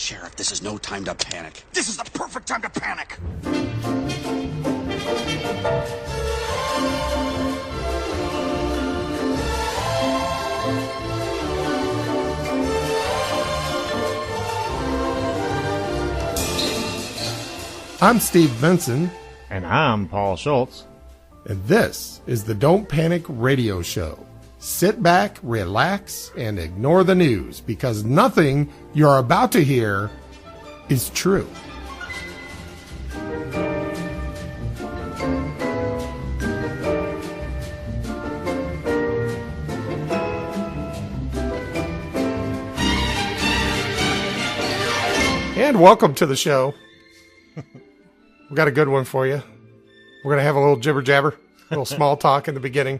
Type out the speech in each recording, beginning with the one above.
Sheriff, this is no time to panic. This is the perfect time to panic! I'm Steve Vinson. And I'm Paul Schultz. And this is the Don't Panic Radio Show. Sit back, relax, and ignore the news because nothing you're about to hear is true. And welcome to the show. We got a good one for you. We're going to have a little jibber jabber, a little small talk in the beginning.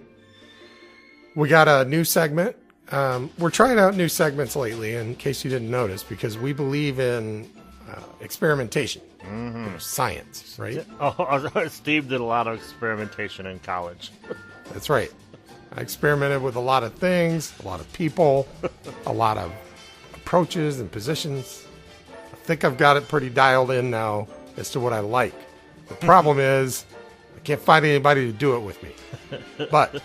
We got a new segment. We're trying out new segments lately, in case you didn't notice, because we believe in experimentation, science, right? Oh, Steve did a lot of experimentation in college. That's right. I experimented with a lot of things, a lot of people, a lot of approaches and positions. I think I've got it pretty dialed in now as to what I like. The problem is I can't find anybody to do it with me. But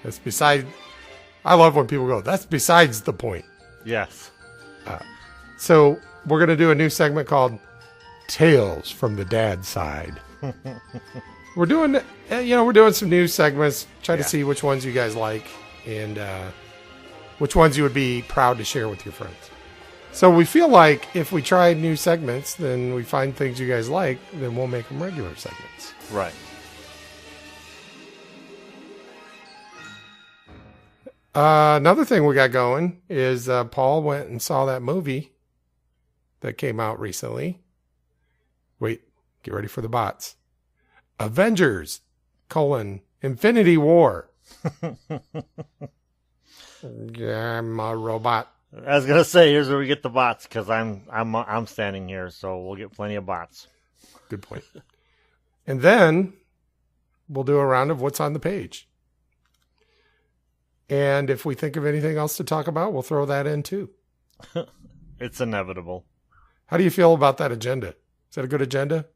that's beside. I love when people go, that's besides the point. Yes. So we're going to do a new segment called Tales from the Dad Side. We're doing, we're doing some new segments, try to see which ones you guys like and which ones you would be proud to share with your friends. So we feel like if we try new segments, then we find things you guys like, then we'll make them regular segments. Right. Another thing we got going is Paul went and saw that movie that came out recently. Wait, get ready for the bots. Avengers, Infinity War. Yeah, I'm a robot. I was gonna say, here's where we get the bots, because I'm standing here, so we'll get plenty of bots. Good point. And then we'll do a round of what's on the page. And if we think of anything else to talk about, we'll throw that in too. It's inevitable. How do you feel about that agenda? Is that a good agenda?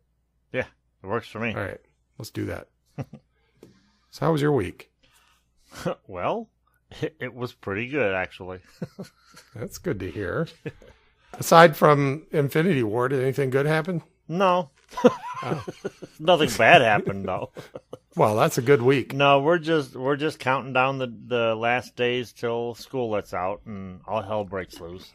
Yeah, it works for me. All right, let's do that. So how was your week? Well, it was pretty good, actually. That's good to hear. Aside from Infinity War, did anything good happen? No. Nothing bad happened, though. Well, that's a good week. No, we're just counting down the last days till school lets out and all hell breaks loose.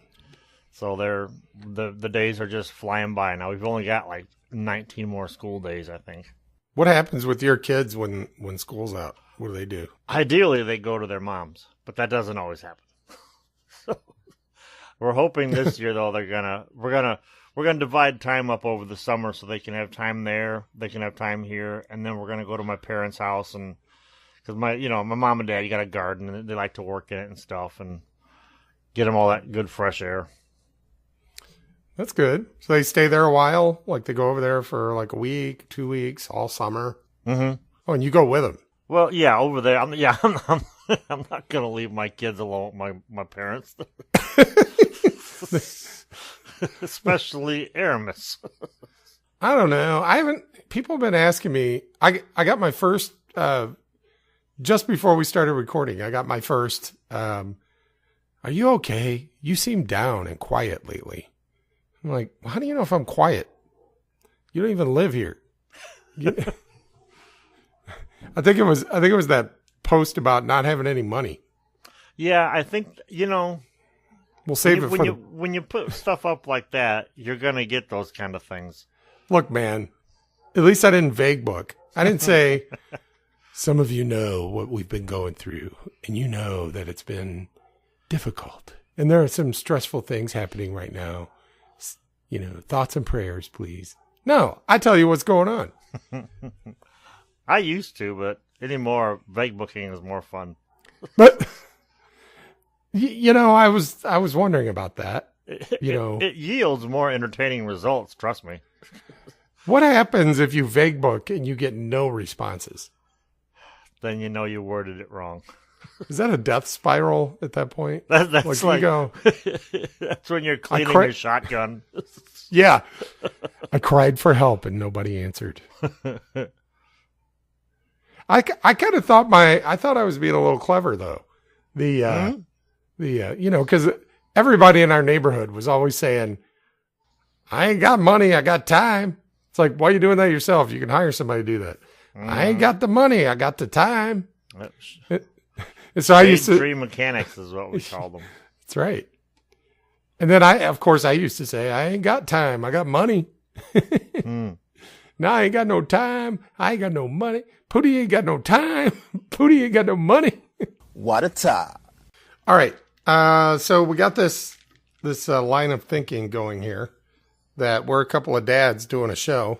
So the days are just flying by now. We've only got like 19 more school days, I think. What happens with your kids when school's out? What do they do? Ideally, they go to their moms, but that doesn't always happen. So we're hoping this year, though, we're gonna divide time up over the summer so they can have time there, they can have time here, and then we're gonna go to my parents' house and because my mom and dad, you got a garden and they like to work in it and stuff and get them all that good fresh air. That's good. So they stay there a while, like they go over there for like a week, 2 weeks, all summer. Mm-hmm. Oh, and you go with them. Well, yeah, over there. I'm not gonna leave my kids alone with my parents, especially Aramis. I don't know. People have been asking me. I got my first just before we started recording. I got my first. Are you okay? You seem down and quiet lately. I'm like, well, how do you know if I'm quiet? You don't even live here. I think it was that post about not having any money. Yeah, I think we'll save it for when you put stuff up like that, you're gonna get those kind of things. Look, man, at least I didn't vague book. I didn't say some of you know what we've been going through, and you know that it's been difficult, and there are some stressful things happening right now. Thoughts and prayers, please. No, I tell you what's going on. I used to, but anymore, vague booking is more fun. But I was wondering about that. It yields more entertaining results. Trust me. What happens if you vague book and you get no responses? Then you know you worded it wrong. Is that a death spiral at that point? That's like you go, that's when you're cleaning your shotgun. Yeah. I cried for help and nobody answered. I kind of thought I thought I was being a little clever though. Because everybody in our neighborhood was always saying, I ain't got money, I got time. It's like, why are you doing that yourself? You can hire somebody to do that. I ain't got the money, I got the time. And so I used to dream mechanics is what we call them. That's right. And then I used to say, I ain't got time, I got money. No, I ain't got no time. I ain't got no money. Pootie ain't got no time. Pootie ain't got no money. What a time. All right. So we got this line of thinking going here that we're a couple of dads doing a show.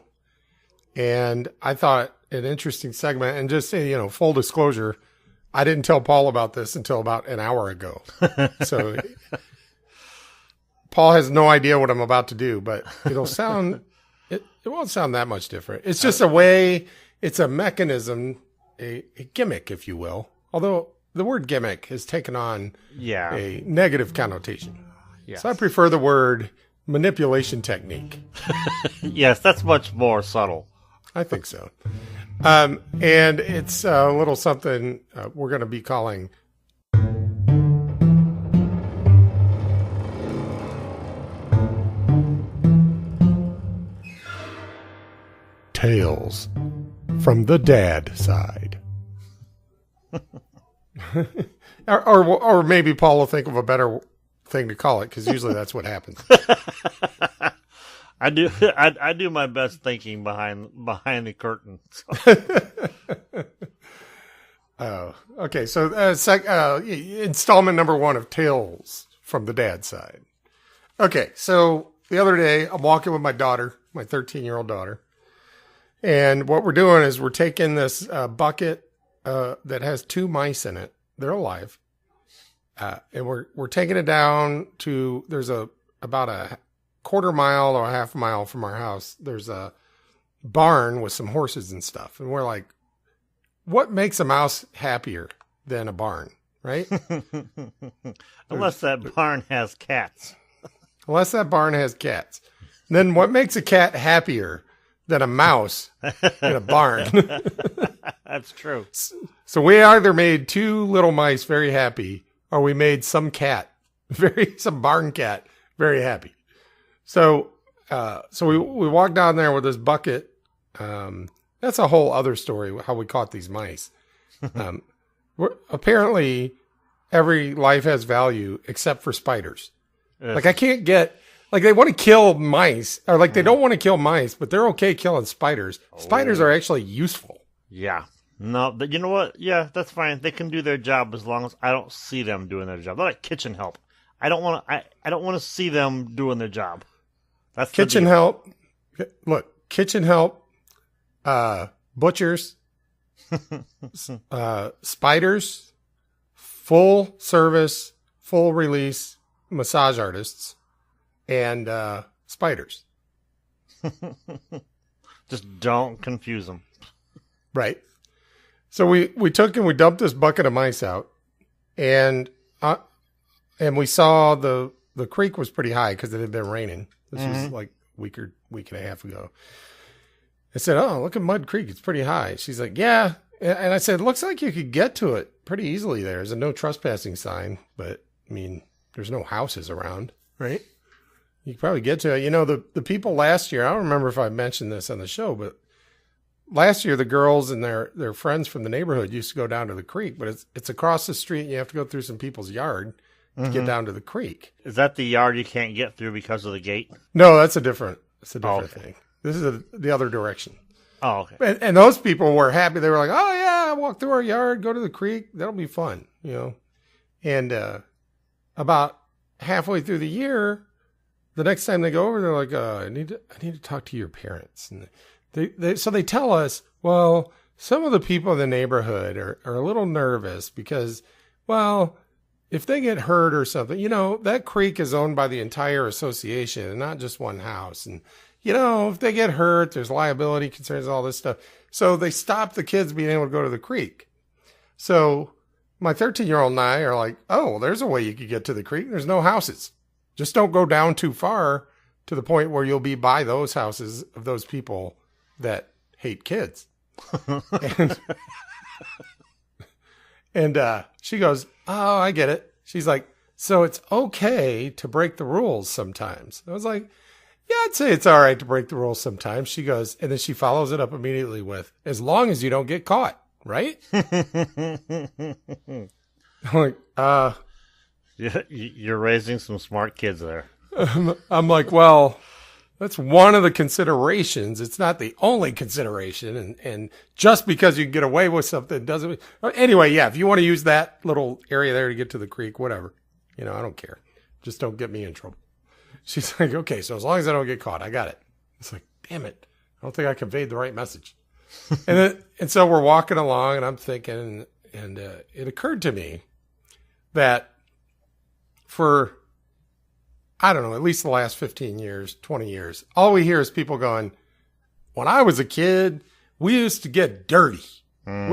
And I thought an interesting segment, and just say, full disclosure, I didn't tell Paul about this until about an hour ago. So Paul has no idea what I'm about to do, but it'll sound, it won't sound that much different. It's just a way, it's a mechanism, a gimmick, if you will. Although the word gimmick has taken on a negative connotation. Yes. So I prefer the word manipulation technique. Yes, that's much more subtle. I think so. And it's a little something we're going to be calling Tales from the Dad Side. or maybe Paul will think of a better thing to call it, because usually that's what happens. I do my best thinking behind the curtain. So. Okay. So installment number 1 of Tales from the Dad Side. Okay. So the other day I'm walking with my daughter, my 13-year-old daughter. And what we're doing is we're taking this bucket that has 2 mice in it. They're alive. And we're taking it down to, there's about a quarter mile or a half mile from our house. There's a barn with some horses and stuff. And we're like, what makes a mouse happier than a barn, right? Unless that barn has cats. Unless that barn has cats. Then what makes a cat happier than a mouse in a barn? That's true. So we either made 2 little mice very happy, or we made some barn cat very happy. So we walked down there with this bucket. That's a whole other story, how we caught these mice. Apparently every life has value except for spiders. Like I can't get, like they want to kill mice, or like they don't want to kill mice, but they're okay killing spiders. Spiders are actually useful. Yeah. No, but you know what? Yeah, that's fine. They can do their job as long as I don't see them doing their job. They're like kitchen help. I don't want to see them doing their job. That's kitchen help. Look, kitchen help, butchers, spiders, full service, full release massage artists, and spiders. Just don't confuse them. Right. So we took and we dumped this bucket of mice out, and we saw the creek was pretty high because it had been raining. This was like week and a half ago. I said, "Oh, look at Mud Creek. It's pretty high." She's like, "Yeah." And I said, "Looks like you could get to it pretty easily there. There's a no trespassing sign, but I mean, there's no houses around, right? You could probably get to it." The people last year, I don't remember if I mentioned this on the show, but last year the girls and their friends from the neighborhood used to go down to the creek, but it's across the street and you have to go through some people's yard to get down to the creek. Is that the yard you can't get through because of the gate? No, that's a different thing. This is the other direction. Oh, okay. And those people were happy. They were like, "Oh yeah, walk through our yard, go to the creek. That'll be fun," And about halfway through the year, the next time they go over, they're like, "I need to talk to your parents." And so they tell us, well, some of the people in the neighborhood are a little nervous because, well, if they get hurt or something, that creek is owned by the entire association and not just one house. And, if they get hurt, there's liability concerns, all this stuff. So they stop the kids being able to go to the creek. So my 13-year-old and I are like, oh, well, there's a way you could get to the creek. There's no houses. Just don't go down too far to the point where you'll be by those houses of those people that hate kids. and she goes, oh, I get it. She's like, so it's okay to break the rules sometimes. I was like, yeah, I'd say it's all right to break the rules sometimes. She goes, and then she follows it up immediately with, as long as you don't get caught, right? I'm like, You're raising some smart kids there. I'm like, well, that's one of the considerations. It's not the only consideration. And just because you can get away with something doesn't. Anyway, yeah, if you want to use that little area there to get to the creek, whatever. I don't care. Just don't get me in trouble. She's like, okay, so as long as I don't get caught, I got it. It's like, damn it. I don't think I conveyed the right message. and so we're walking along and I'm thinking, and it occurred to me that for, I don't know, at least the last 15 years, 20 years, all we hear is people going, when I was a kid, we used to get dirty. Mm-hmm.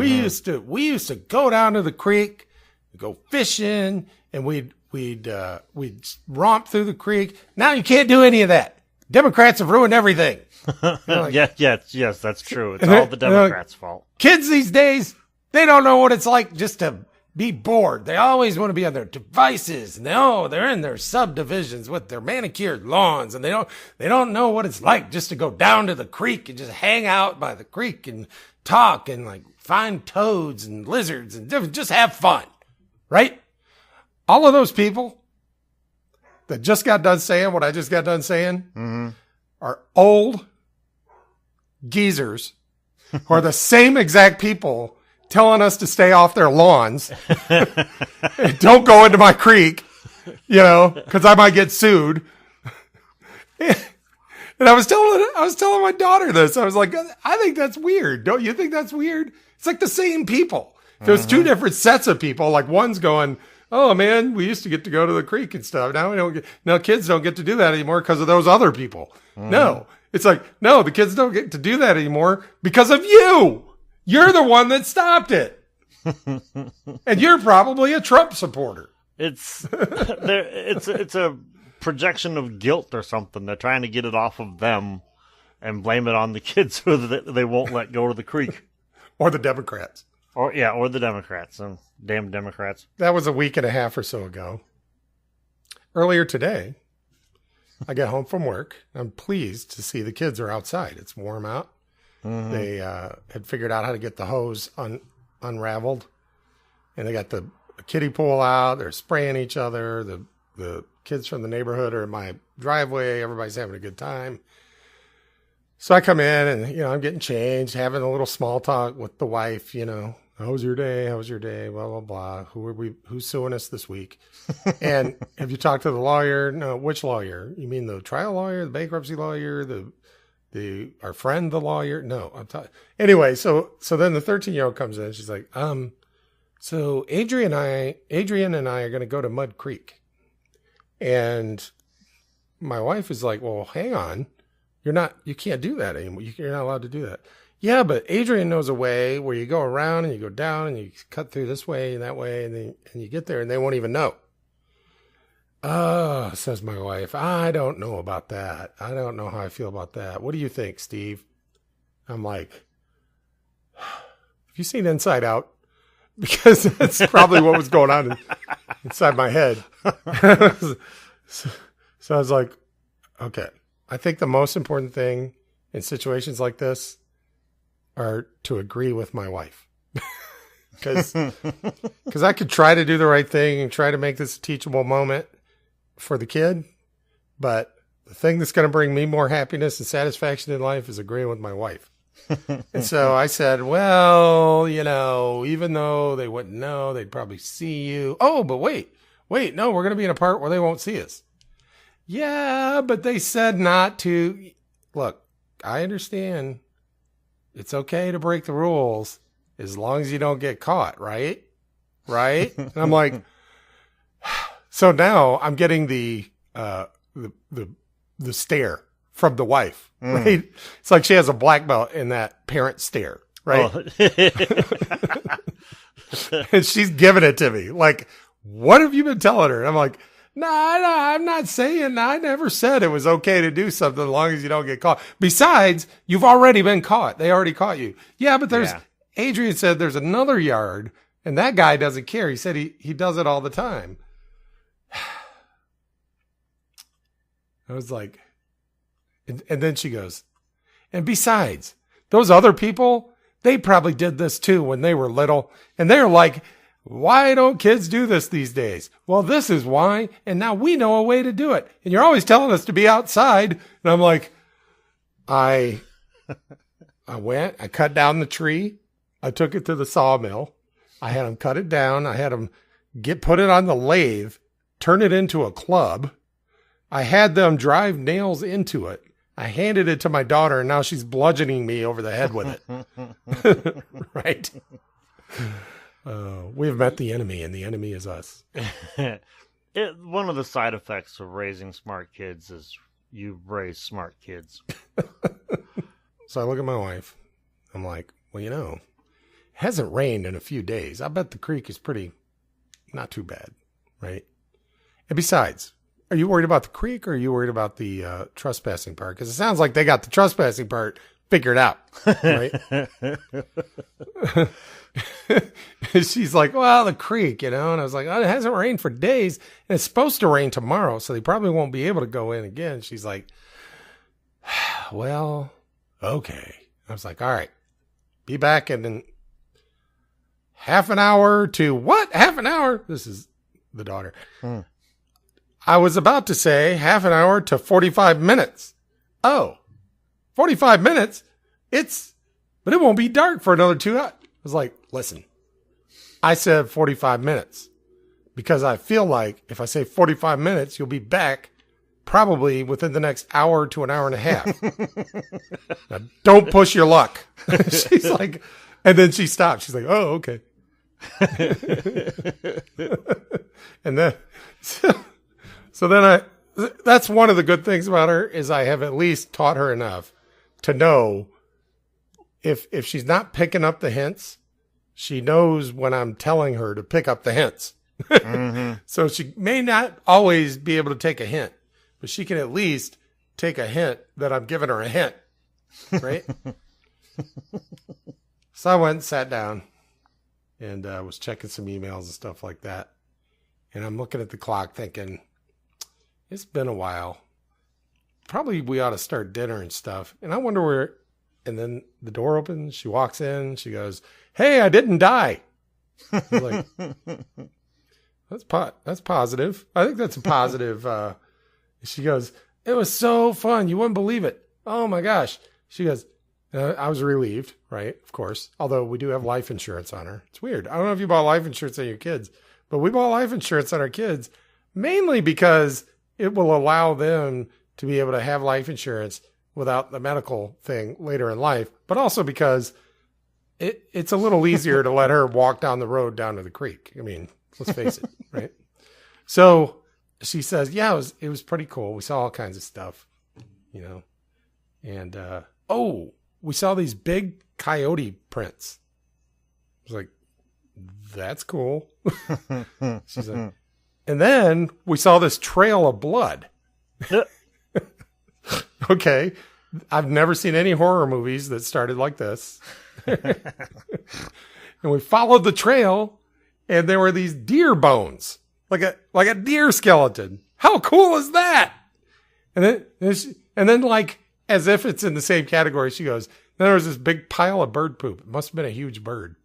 We used to go down to the creek, go fishing, and we'd romp through the creek. Now you can't do any of that. Democrats have ruined everything. Like, yes, that's true. It's all the Democrats' fault. Kids these days, they don't know what it's like just to be bored. They always want to be on their devices. And they're in their subdivisions with their manicured lawns, and they don't know what it's like just to go down to the creek and just hang out by the creek and talk and like find toads and lizards and just have fun, right? All of those people that just got done saying what I just got done saying are old geezers who are the same exact people telling us to stay off their lawns. Don't go into my creek, because I might get sued. And I was telling my daughter this. I was like, I think that's weird. Don't you think that's weird? It's like the same people. There's two different sets of people. Like one's going, oh man, we used to get to go to the creek and stuff. Now kids don't get to do that anymore because of those other people. No, it's like, no, the kids don't get to do that anymore because of you. You're the one that stopped it. And you're probably a Trump supporter. It's a projection of guilt or something. They're trying to get it off of them and blame it on the kids so that they won't let go to the creek. Or the Democrats. Or the Democrats. Damn Democrats. That was a week and a half or so ago. Earlier today, I got home from work. I'm pleased to see the kids are outside. It's warm out. Mm-hmm. They had figured out how to get the hose unraveled. And they got the kiddie pool out. They're spraying each other. The kids from the neighborhood are in my driveway. Everybody's having a good time. So I come in and, I'm getting changed, having a little small talk with the wife, How was your day? How was your day? Blah, blah, blah. Who's suing us this week? And have you talked to the lawyer? No, which lawyer? You mean the trial lawyer, the bankruptcy lawyer, our friend, the lawyer? No, I'm talking. Anyway, so then the 13-year-old comes in. She's like, so Adrian and I are going to go to Mud Creek. And my wife is like, well, hang on. You can't do that anymore. You're not allowed to do that. Yeah, but Adrian knows a way where you go around and you go down and you cut through this way and that way and you get there and they won't even know. Oh, says my wife, I don't know about that. I don't know how I feel about that. What do you think, Steve? I'm like, have you seen Inside Out? Because that's probably what was going on inside my head. So I was like, okay. I think the most important thing in situations like this are to agree with my wife. Because I could try to do the right thing and try to make this a teachable moment for the kid. But the thing that's going to bring me more happiness and satisfaction in life is agreeing with my wife. And so I said, well, even though they wouldn't know, they'd probably see you. Oh, but wait, no, we're going to be in a part where they won't see us. Yeah, but they said not to. Look, I understand. It's okay to break the rules as long as you don't get caught, right? Right? And I'm like, so now I'm getting the stare from the wife, right? It's like she has a black belt in that parent stare. right? Oh. And she's giving it to me. Like, what have you been telling her? And I'm like, no, I'm not saying. I never said it was okay to do something as long as you don't get caught. Besides, you've already been caught. They already caught you. Yeah, but Adrian said there's another yard, and that guy doesn't care. He said he does it all the time. I was like, and then she goes, and besides, those other people, they probably did this too when they were little. And they're like, why don't kids do this these days? Well, this is why. And now we know a way to do it. And you're always telling us to be outside. And I'm like, I went, I cut down the tree. I took it to the sawmill. I had them cut it down. I had them put it on the lathe, turn it into a club. I had them drive nails into it. I handed it to my daughter, and now she's bludgeoning me over the head with it. Right? We've met the enemy, and the enemy is us. One of the side effects of raising smart kids is you raise smart kids. So I look at my wife. I'm like, well, it hasn't rained in a few days. I bet the creek is not too bad, right? And besides, are you worried about the creek or are you worried about the trespassing part? Because it sounds like they got the trespassing part figured out, right? She's like, well, the creek, And I was like, oh, it hasn't rained for days. And it's supposed to rain tomorrow, so they probably won't be able to go in again. She's like, well, okay. I was like, all right, be back in half an hour to what? Half an hour? This is the daughter. I was about to say half an hour to 45 minutes. Oh, 45 minutes? But it won't be dark for another 2 hours. I was like, listen, I said 45 minutes because I feel like if I say 45 minutes, you'll be back probably within the next hour to an hour and a half. Now, don't push your luck. She's like, and then she stopped. She's like, oh, okay. And then, so then that's one of the good things about her is I have at least taught her enough to know if she's not picking up the hints, she knows when I'm telling her to pick up the hints. Mm-hmm. So she may not always be able to take a hint, but she can at least take a hint that I'm giving her a hint, right? So I went and sat down and was checking some emails and stuff like that. And I'm looking at the clock thinking, it's been a while. Probably we ought to start dinner and stuff. And I wonder where, and then the door opens, she walks in, she goes, hey, I didn't die. I was like, that's positive. I think that's a positive. She goes, it was so fun. You wouldn't believe it. Oh my gosh. She goes, I was relieved, right? Of course. Although we do have life insurance on her. It's weird. I don't know if you bought life insurance on your kids, but we bought life insurance on our kids mainly because it will allow them to be able to have life insurance without the medical thing later in life, but also because it's a little easier to let her walk down the road down to the creek. I mean, let's face it, right? So she says, yeah, it was pretty cool. We saw all kinds of stuff, and, we saw these big coyote prints. I was like, that's cool. She's like, and then we saw this trail of blood. Okay. I've never seen any horror movies that started like this. And we followed the trail and there were these deer bones, like a deer skeleton. How cool is that? And then like, as if it's in the same category, she goes, then there was this big pile of bird poop. It must have been a huge bird.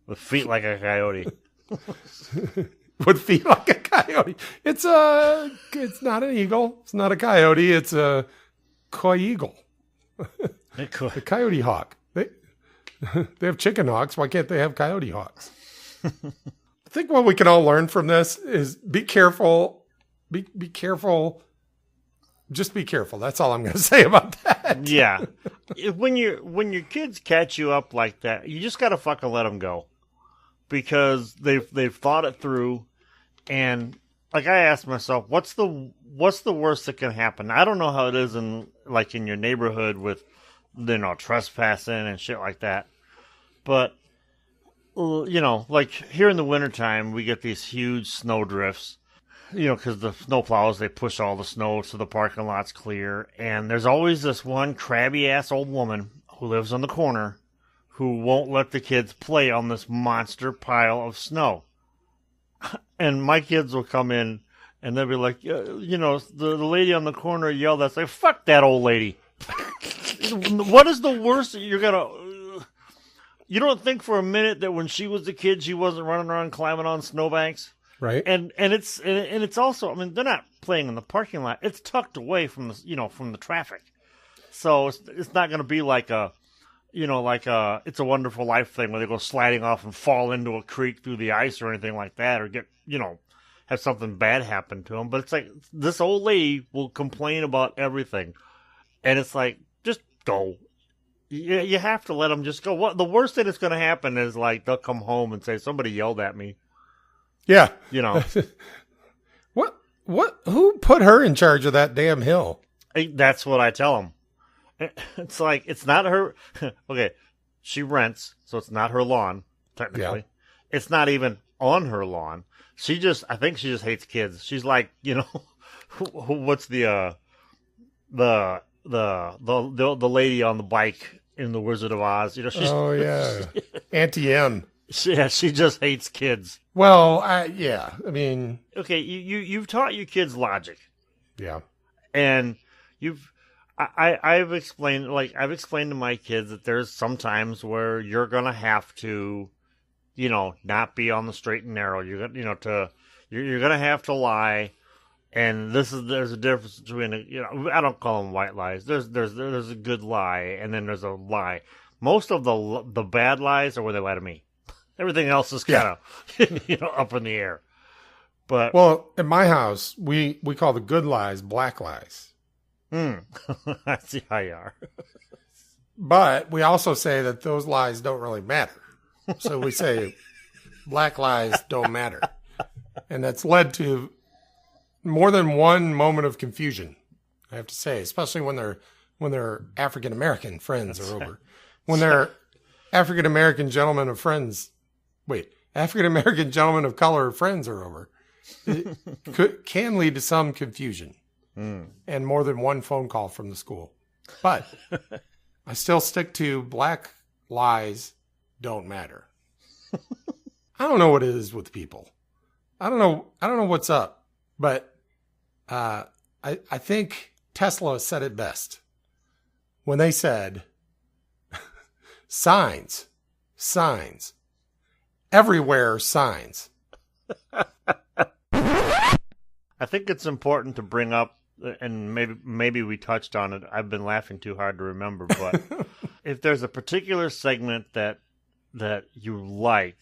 With feet like a coyote. Would feet like a coyote. It's not an eagle. It's not a coyote. It's a coy-eagle. A coyote hawk. They have chicken hawks. Why can't they have coyote hawks? I think what we can all learn from this is be careful. Be careful. Just be careful. That's all I'm going to say about that. Yeah. When your kids catch you up like that, you just got to fucking let them go. Because they've thought it through, and like I asked myself, what's the worst that can happen? I don't know how it is in your neighborhood with trespassing and shit like that. But, like here in the wintertime, we get these huge snow drifts, because the snow plows, they push all the snow so the parking lot's clear. And there's always this one crabby-ass old woman who lives on the corner who won't let the kids play on this monster pile of snow. And my kids will come in, and they'll be like, the lady on the corner yelled at us, like, fuck that old lady. What is the worst that you're going to... You don't think for a minute that when she was a kid, she wasn't running around climbing on snowbanks? Right. And it's also, I mean, they're not playing in the parking lot. It's tucked away from the traffic. So it's not going to be like It's a Wonderful Life thing where they go sliding off and fall into a creek through the ice or anything like that, or get, have something bad happen to them. But it's like this old lady will complain about everything. And it's like, just go. You have to let them just go. What the worst thing that's going to happen is like they'll come home and say somebody yelled at me. Yeah. What? Who put her in charge of that damn hill? That's what I tell them. It's like, it's not her. Okay. She rents, so it's not her lawn, technically. Yeah. It's not even on her lawn. I think she just hates kids. She's like, what's the lady on the bike in the Wizard of Oz? Oh yeah, Auntie M. She just hates kids. Well, I mean, okay, you've taught your kids logic. Yeah, and I've explained to my kids that there's some times where you're gonna have to, not be on the straight and narrow. You're gonna have to lie. And there's a difference between, I don't call them white lies. There's a good lie, and then there's a lie. Most of the bad lies are where they lie to me. Everything else is kind of, up in the air. But well, in my house, we call the good lies black lies. I see how you are. But we also say that those lies don't really matter. So we say black lies don't matter, and that's led to more than one moment of confusion, I have to say, especially when their African American friends are over. When their African American gentlemen of color friends are over, it can lead to some confusion and more than one phone call from the school. But I still stick to black lies don't matter. I don't know what it is with people. I don't know what's up. But I think Tesla said it best when they said, signs, everywhere signs. I think it's important to bring up, and maybe we touched on it. I've been laughing too hard to remember, but if there's a particular segment that you like,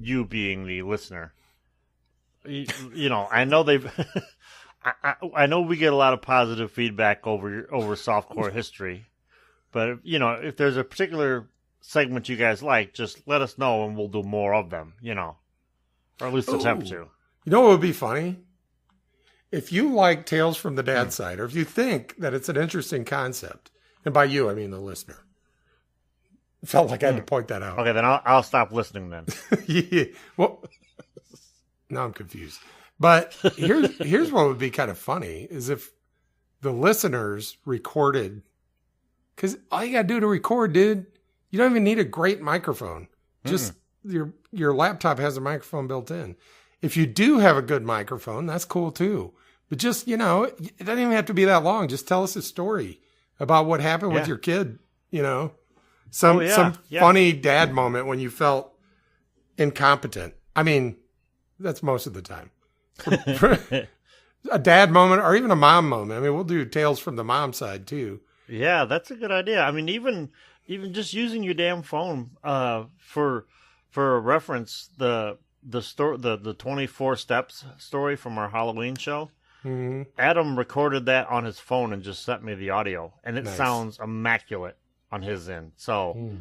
you being the listener, I know I know we get a lot of positive feedback over softcore history, but if there's a particular segment you guys like, just let us know and we'll do more of them, or at least attempt to. You know what would be funny? If you like Tales from the Dad Side, or if you think that it's an interesting concept, and by you I mean the listener. Felt like I had to point that out. Okay, then I'll stop listening then. Yeah. Well. Now I'm confused. But here's what would be kind of funny is if the listeners recorded, because all you got to do to record, dude, you don't even need a great microphone. Just your laptop has a microphone built in. If you do have a good microphone, that's cool too. But just, it doesn't even have to be that long. Just tell us a story about what happened with your kid, some funny dad moment when you felt incompetent. I mean, that's most of the time. A dad moment or even a mom moment. I mean, we'll do Tales from the mom side too. Yeah, that's a good idea. I mean, even just using your damn phone for a reference, the 24 steps story from our Halloween show. Mm-hmm. Adam recorded that on his phone and just sent me the audio, and it sounds immaculate on his end. So,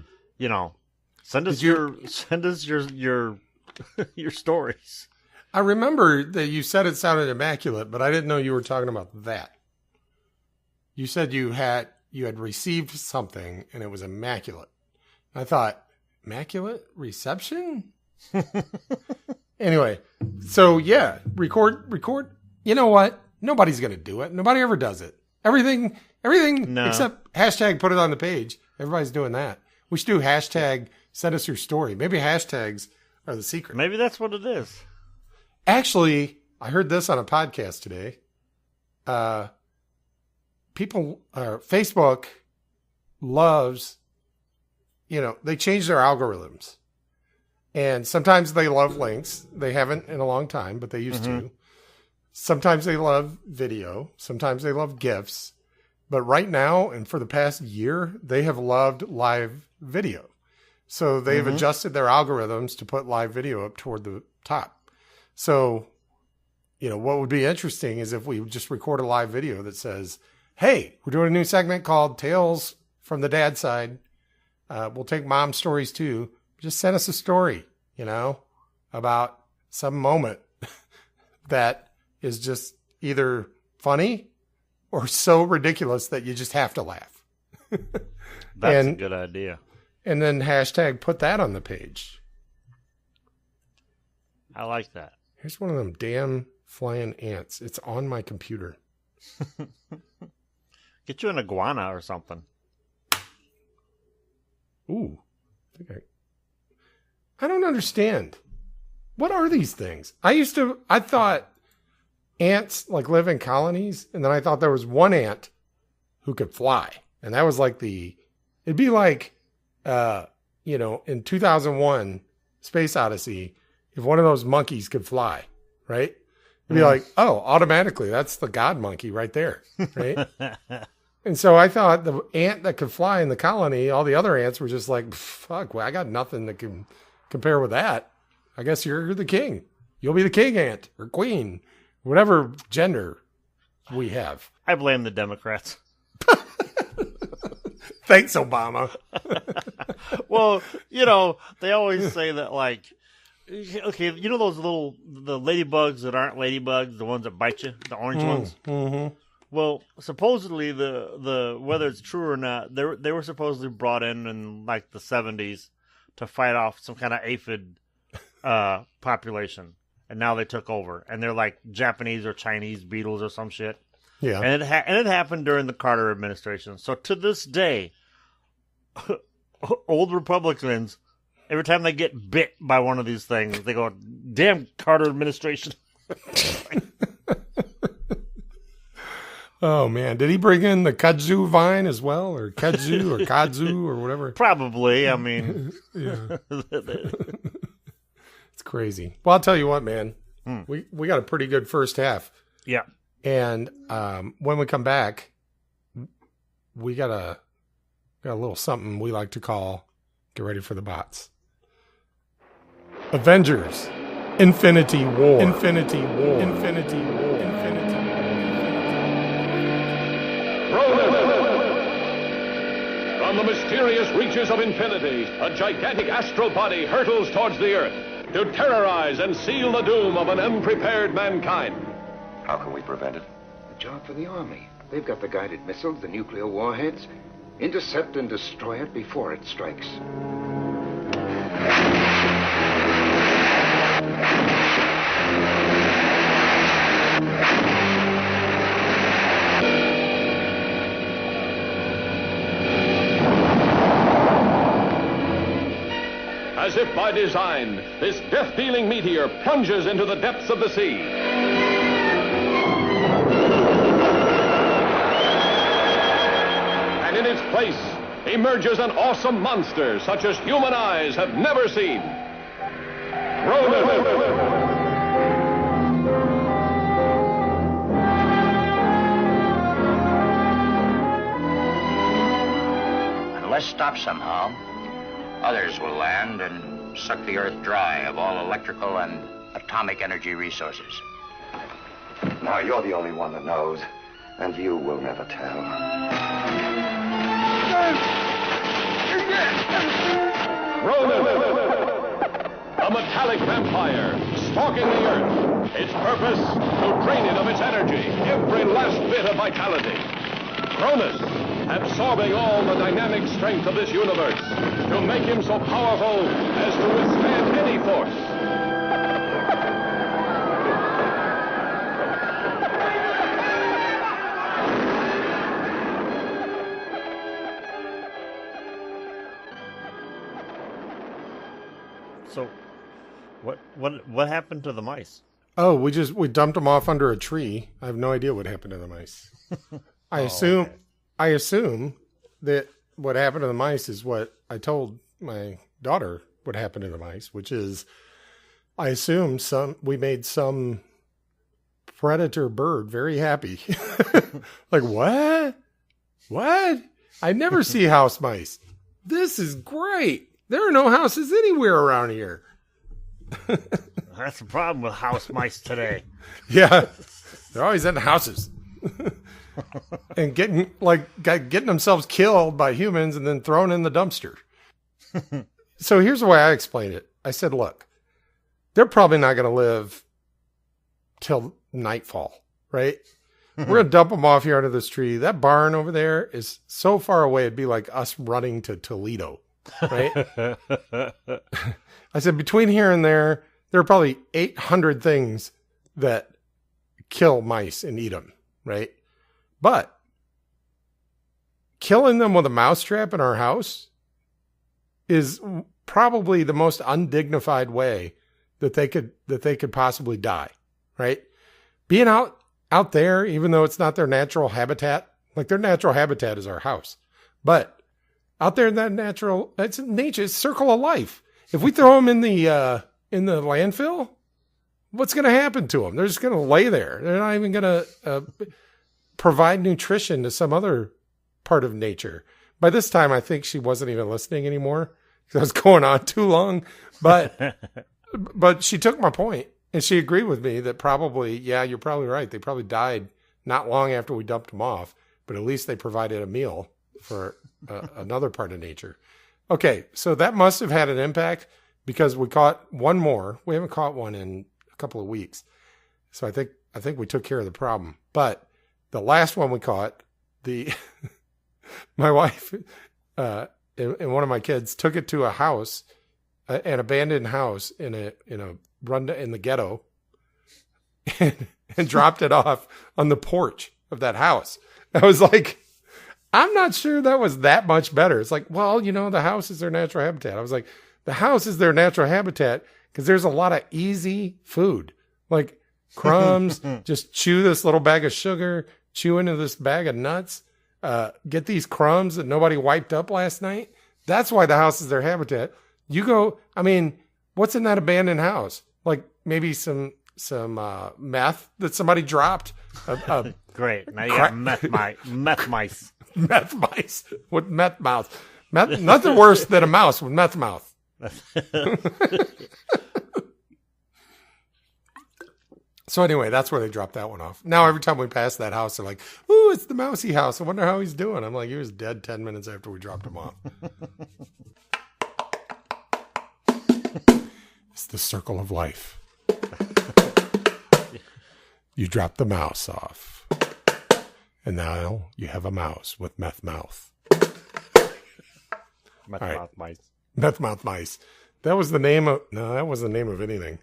send us your your stories. I remember that you said it sounded immaculate, but I didn't know you were talking about that. You said you had you had received something and it was immaculate. I thought, immaculate reception? Anyway, so yeah, record. You know what? Nobody's going to do it. Nobody ever does it. Everything except hashtag put it on the page. Everybody's doing that. We should do hashtag send us your story. Maybe hashtags are the secret. Maybe that's what it is. Actually, I heard this on a podcast today. Facebook loves, they change their algorithms. And sometimes they love links. They haven't in a long time, but they used to. Sometimes they love video. Sometimes they love GIFs. But right now, and for the past year, they have loved live video. So they've adjusted their algorithms to put live video up toward the top. So, what would be interesting is if we just record a live video that says, hey, we're doing a new segment called Tales from the Dad Side. We'll take mom stories too. Just send us a story, about some moment that is just either funny or so ridiculous that you just have to laugh. That's a good idea. And then hashtag put that on the page. I like that. Here's one of them damn flying ants. It's on my computer. Get you an iguana or something. Ooh. I don't understand. What are these things? I thought ants like live in colonies, and then I thought there was one ant who could fly. And that was like it'd be like, in 2001 Space Odyssey, if one of those monkeys could fly, right? It'd be like, oh, automatically, that's the god monkey right there, right? And so I thought the ant that could fly in the colony, all the other ants were just like, fuck, well, I got nothing that can compare with that. I guess you're the king. You'll be the king ant or queen, whatever gender we have. I blame the Democrats. Thanks, Obama. Well, they always say that, like, okay, those the ladybugs that aren't ladybugs, the ones that bite you, the orange ones? Mm-hmm. Well, supposedly the whether it's true or not, they were supposedly brought in like the 70s to fight off some kind of aphid population, and now they took over, and they're like Japanese or Chinese beetles or some shit. Yeah, and it happened during the Carter administration. So to this day, old Republicans, every time they get bit by one of these things, they go, "Damn Carter administration." Oh, man. Did he bring in the kudzu vine as well? Or kudzu or kudzu or whatever? Probably. I mean. Yeah. It's crazy. Well, I'll tell you what, man. We got a pretty good first half. Yeah. And when we come back, we got a little something we like to call, get ready for the bots. Avengers. Infinity War. Infinity War. Infinity War. Infinity War. From the mysterious reaches of infinity, a gigantic astral body hurtles towards the Earth to terrorize and seal the doom of an unprepared mankind. How can we prevent it? A job for the Army. They've got the guided missiles, the nuclear warheads. Intercept and destroy it before it strikes. As if by design, this death-dealing meteor plunges into the depths of the sea. And in its place emerges an awesome monster such as human eyes have never seen. Ronan! Unless stopped somehow, others will land and suck the Earth dry of all electrical and atomic energy resources. Now, you're the only one that knows, and you will never tell. Ronan! A metallic vampire stalking the Earth. Its purpose, to drain it of its energy, every last bit of vitality. Cronus, absorbing all the dynamic strength of this universe to make him so powerful as to withstand any force. So, what happened to the mice? Oh, we dumped them off under a tree. I have no idea what happened to the mice. I assume that what happened to the mice is what I told my daughter would happen to the mice, which is I assume we made some predator bird very happy. Like, what? What? I never see house mice. This is great. There are no houses anywhere around here. That's the problem with house mice today. Yeah. They're always in houses. And getting themselves killed by humans and then thrown in the dumpster. So here's the way I explained it. I said, look, they're probably not going to live till nightfall, right? We're going to dump them off here under this tree. That barn over there is so far away, it'd be like us running to Toledo, right? I said, between here and there are probably 800 things that kill mice and eat them, right? But killing them with a mousetrap in our house is probably the most undignified way that they could possibly die, right? Being out there, even though it's not their natural habitat, like their natural habitat is our house, but out there in that it's nature, it's circle of life. If we throw them in the landfill, what's going to happen to them? They're just going to lay there. They're not even going to provide nutrition to some other part of nature. By this time, I think she wasn't even listening anymore because I was going on too long. But she took my point, and she agreed with me that probably, yeah, you're probably right. They probably died not long after we dumped them off, but at least they provided a meal for another part of nature. Okay, so that must have had an impact because we caught one more. We haven't caught one in a couple of weeks. So I think we took care of the problem. But the last one we caught, my wife and one of my kids took it to a house, an abandoned house in the ghetto, and dropped it off on the porch of that house. I was like, I'm not sure that was that much better. It's like, well, the house is their natural habitat. I was like, the house is their natural habitat because there's a lot of easy food, like crumbs, just chew this little bag of sugar, chew into this bag of nuts, get these crumbs that nobody wiped up last night. That's why the house is their habitat. You go, what's in that abandoned house? Like maybe some meth that somebody dropped. Great. Now you got meth mice. Meth mice with meth mouth. Nothing worse than a mouse with meth mouth. So anyway, that's where they dropped that one off. Now every time we pass that house, they're like, "Ooh, it's the mousy house. I wonder how he's doing." I'm like, "He was dead 10 minutes after we dropped him off." It's the circle of life. You drop the mouse off, and now you have a mouse with meth mouth. Mouth mice. Meth mouth mice. That was the name of. No, that wasn't the name of anything.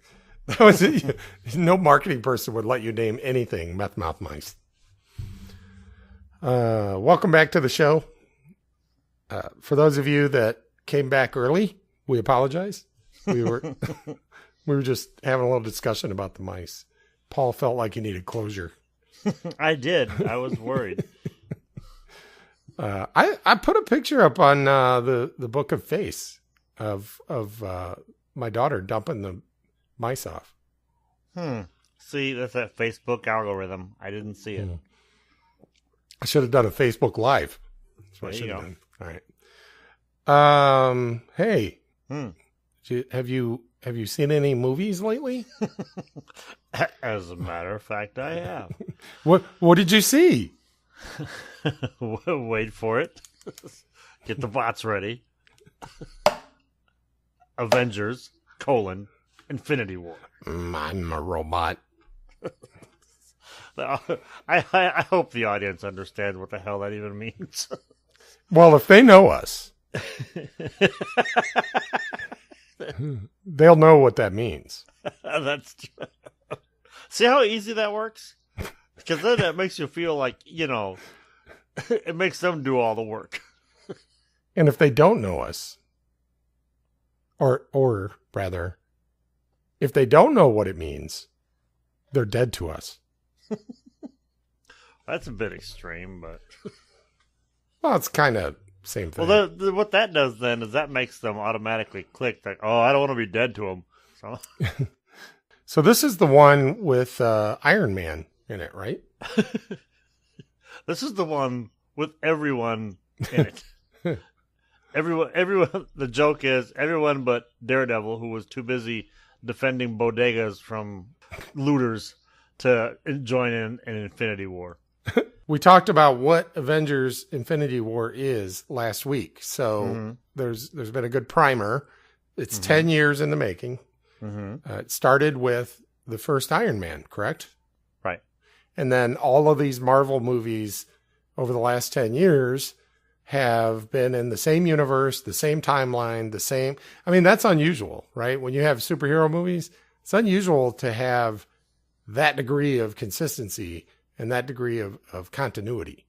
That was it. No marketing person would let you name anything meth mouth mice. Welcome back to the show. For those of you that came back early, we apologize. We were just having a little discussion about the mice. Paul felt like he needed closure. I did. I was worried. I put a picture up on the Book of Face of my daughter dumping the mice off. See, that's that Facebook algorithm. I didn't see it. I should have done a Facebook Live. That's what I should have done. All right. Hey, have you seen any movies lately? As a matter of fact, I have. What did you see? Wait for it. Get the bots ready. Avengers, Infinity War. I'm a robot. I hope the audience understands what the hell that even means. Well, if they know us, they'll know what that means. That's see how easy that works? Because then that makes you feel like, it makes them do all the work. And if they don't know us, or rather, if they don't know what it means, they're dead to us. That's a bit extreme, but... Well, it's kind of same thing. Well, what that does then is that makes them automatically click like, oh, I don't want to be dead to them. So, so this is the one with Iron Man in it, right? This is the one with everyone in it. Everyone. The joke is everyone but Daredevil, who was too busy defending bodegas from looters to join in an Infinity War. We talked about what Avengers Infinity War is last week. So there's been a good primer. It's 10 years in the making. It started with the first Iron Man, correct? Right. And then all of these Marvel movies over the last 10 years have been in the same universe, the same timeline, the same. I mean, that's unusual, right? When you have superhero movies, it's unusual to have that degree of consistency and that degree of continuity.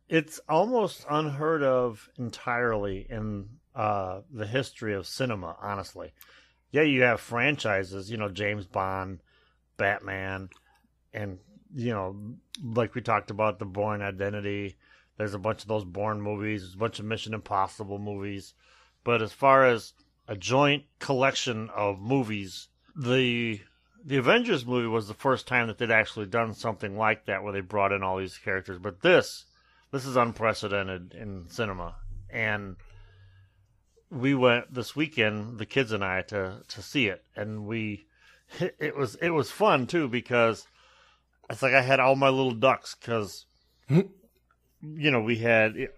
It's almost unheard of entirely in the history of cinema, honestly. Yeah, you have franchises, James Bond, Batman, and, like we talked about, The Bourne Identity. There's a bunch of those Bourne movies. There's a bunch of Mission Impossible movies. But as far as a joint collection of movies, the Avengers movie was the first time that they'd actually done something like that, where they brought in all these characters. But this is unprecedented in cinema. And we went this weekend, the kids and I, to see it. And it was fun, too, because it's like I had all my little ducks, because... we had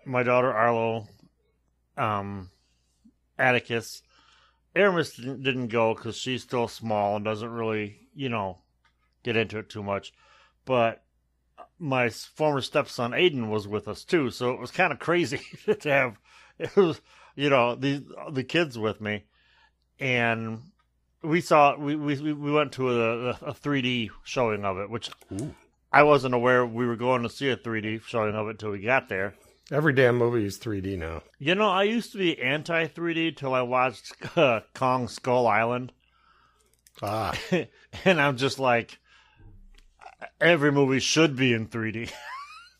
my daughter Arlo, Atticus. Aramis didn't go because she's still small and doesn't really, get into it too much. But my former stepson Aiden was with us too, so it was kind of crazy to have the kids with me, and we went to a 3D showing of it, which. Ooh. I wasn't aware we were going to see a 3D showing of it until we got there. Every damn movie is 3D now. I used to be anti-3D till I watched Kong Skull Island. Ah. And I'm just like, every movie should be in 3D.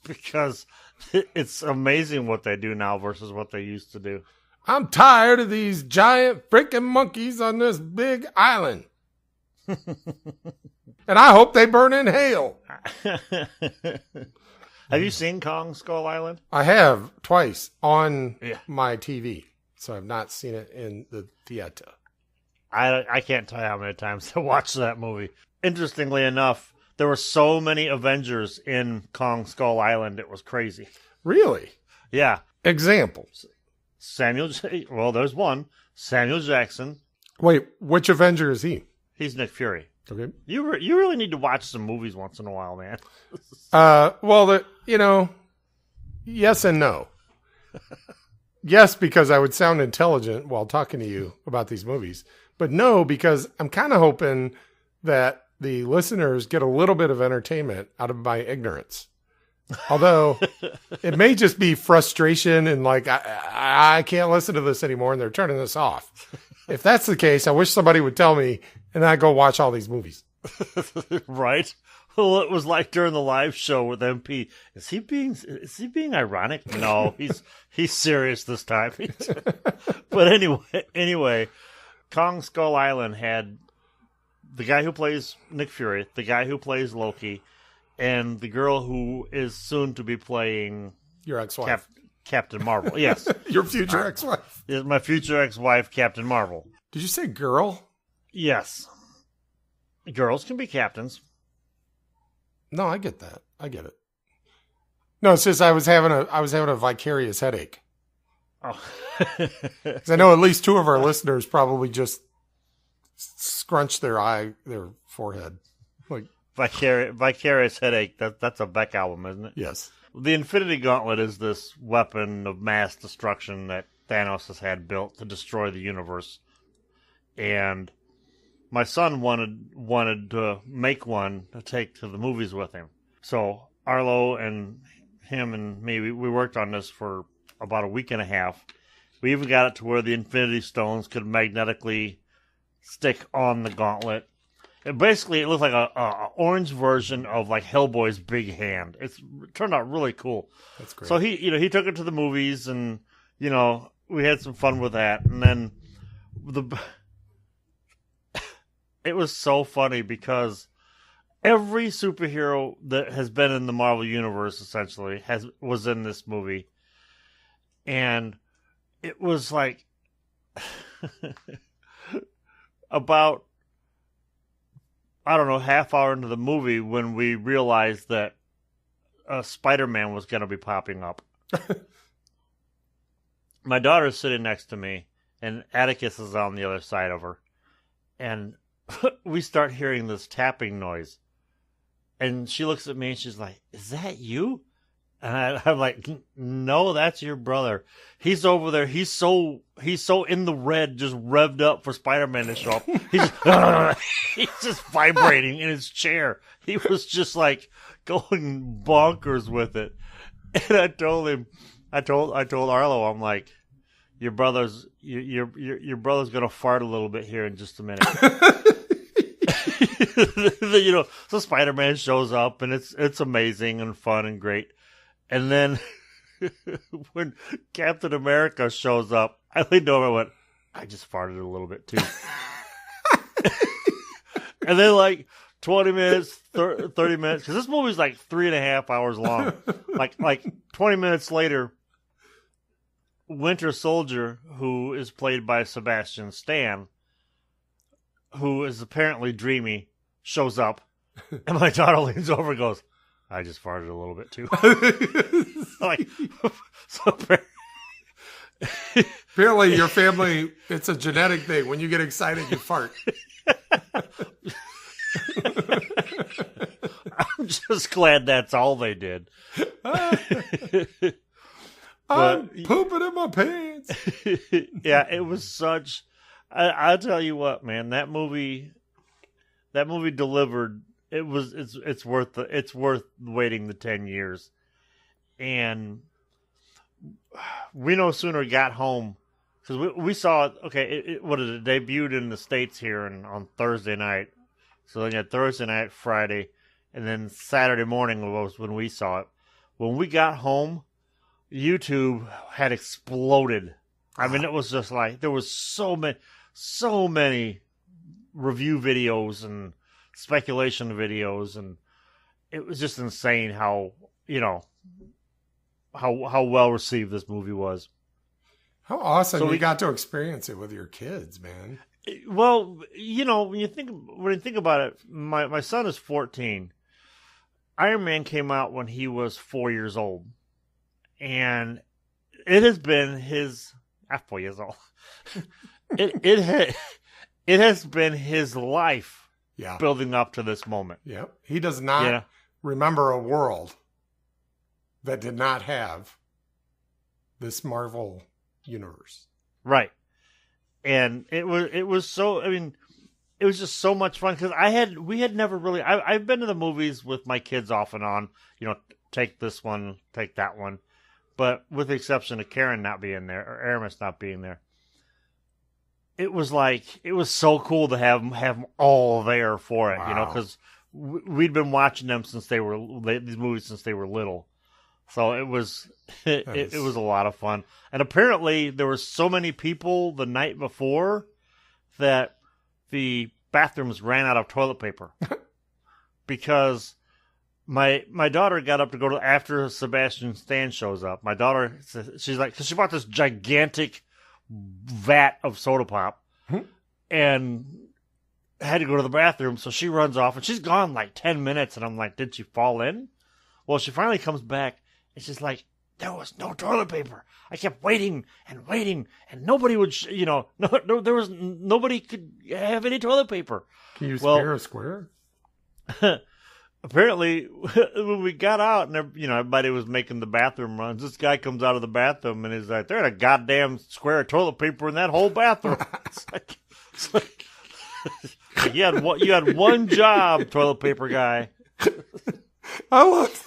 Because it's amazing what they do now versus what they used to do. I'm tired of these giant freaking monkeys on this big island. And I hope they burn in hell. Have you seen Kong Skull Island? I have twice on my TV, so I've not seen it in the theater. I can't tell you how many times I watched that movie. Interestingly enough, there were so many Avengers in Kong Skull Island, it was crazy. Really? Yeah. Examples. Well, there's one. Samuel Jackson. Wait, which Avenger is he? He's Nick Fury. Okay. You really need to watch some movies once in a while, man. Well, yes and no. Yes, because I would sound intelligent while talking to you about these movies. But no, because I'm kind of hoping that the listeners get a little bit of entertainment out of my ignorance. Although it may just be frustration and like, I can't listen to this anymore and they're turning this off. If that's the case, I wish somebody would tell me and I'd go watch all these movies. Right? Well, it was like during the live show with MP. Is he being ironic? No, he's serious this time. But anyway, Kong Skull Island had the guy who plays Nick Fury, the guy who plays Loki, and the girl who is soon to be playing your ex-wife. Captain Marvel. Yes. Your future ex-wife. My future ex-wife, Captain Marvel. Did you say girl? Yes. Girls can be captains. No, I get that. I get it. No, it's just I was having a vicarious headache. Oh. Because I know at least two of our listeners probably just scrunch their forehead. Like, Vicarious Headache. That's a Beck album, isn't it? Yes. The Infinity Gauntlet is this weapon of mass destruction that Thanos has had built to destroy the universe. And my son wanted to make one to take to the movies with him. So Arlo and him and me, we worked on this for about a week and a half. We even got it to where the Infinity Stones could magnetically stick on the gauntlet. It looked like a orange version of like Hellboy's big hand. It turned out really cool. That's great. So he took it to the movies, and we had some fun with that. And then it was so funny because every superhero that has been in the Marvel Universe essentially was in this movie, and it was like about, I don't know, half hour into the movie when we realized that Spider-Man was going to be popping up. My daughter's sitting next to me, and Atticus is on the other side of her. And we start hearing this tapping noise. And she looks at me and she's like, "Is that you?" And I'm like, "No, that's your brother. He's over there. He's so in the red, just revved up for Spider-Man to show up. He's just vibrating in his chair. He was just like going bonkers with it." And I told Arlo, I'm like, your brother's gonna fart a little bit here in just a minute. So Spider-Man shows up, and it's amazing and fun and great. And then when Captain America shows up, I leaned over and went, "I just farted a little bit too." And then like 20 minutes, 30 minutes, because this movie's like 3.5 hours long. Like 20 minutes later, Winter Soldier, who is played by Sebastian Stan, who is apparently dreamy, shows up, and my daughter leans over and goes, "I just farted a little bit too." Like, so apparently your family, it's a genetic thing. When you get excited, you fart. I'm just glad that's all they did. I'm pooping in my pants. Yeah, it was such. I'll tell you what, man. That movie delivered. It's worth waiting the 10 years, and we no sooner got home because we saw it. Okay, it debuted in the States here on Thursday night. So then you had Thursday night, Friday, and then Saturday morning was when we saw it. When we got home, YouTube had exploded. I mean, it was just like there was so many review videos and speculation videos, and it was just insane how well received this movie was. How awesome so you got to experience it with your kids, man. Well, when you think about it, my son is 14. Iron Man came out when he was 4 years old, and it has been his 4 years old. It has been his life, building up to this moment. Yeah, he does not remember a world that did not have this Marvel universe, right? And it was so. I mean, it was just so much fun because we had never really. I've been to the movies with my kids off and on. Take this one, take that one, but with the exception of Karen not being there or Aramis not being there, it was so cool to have them all there for it. Wow. Because we'd been watching them since these movies since they were little. So it was it was a lot of fun. And apparently there were so many people the night before that the bathrooms ran out of toilet paper. Because my daughter got up to go after Sebastian Stan shows up. My daughter, she's like, because she bought this gigantic vat of soda pop and had to go to the bathroom. So she runs off and she's gone like 10 minutes. And I'm like, did she fall in? Well, she finally comes back. It's just like, there was no toilet paper. I kept waiting, and nobody would, there was nobody could have any toilet paper. Can you spare a square? apparently, when we got out and everybody was making the bathroom runs, this guy comes out of the bathroom and is like, "There's a goddamn square of toilet paper in that whole bathroom." It's like you had one job, toilet paper guy. I love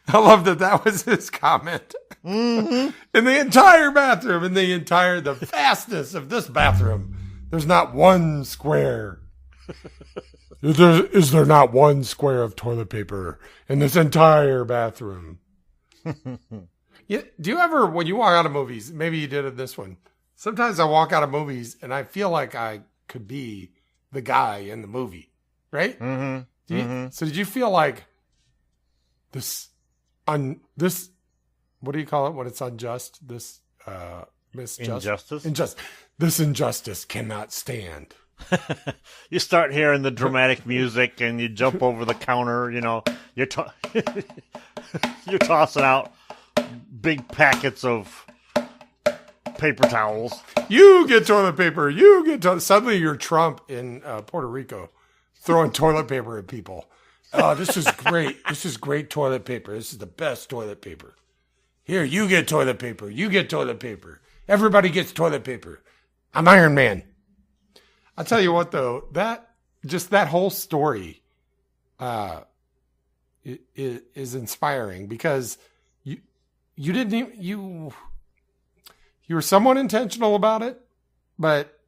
that was his comment. Mm-hmm. In the entire bathroom, the vastness of this bathroom, there's not one square. Is there not one square of toilet paper in this entire bathroom? Yeah, do you ever, when you walk out of movies, maybe you did it this one, sometimes I walk out of movies and I feel like I could be the guy in the movie, right? Mm-hmm. So did you feel like this, what do you call it when it's unjust? This Injustice? This injustice cannot stand. You start hearing the dramatic music and you jump over the counter, you're tossing out big packets of paper towels. You get toilet paper. Suddenly you're Trump in Puerto Rico throwing toilet paper at people. Oh, this is great. This is great toilet paper. This is the best toilet paper. Here, you get toilet paper. You get toilet paper. Everybody gets toilet paper. I'm Iron Man. I'll tell you what, though, that whole story is inspiring because you were somewhat intentional about it, but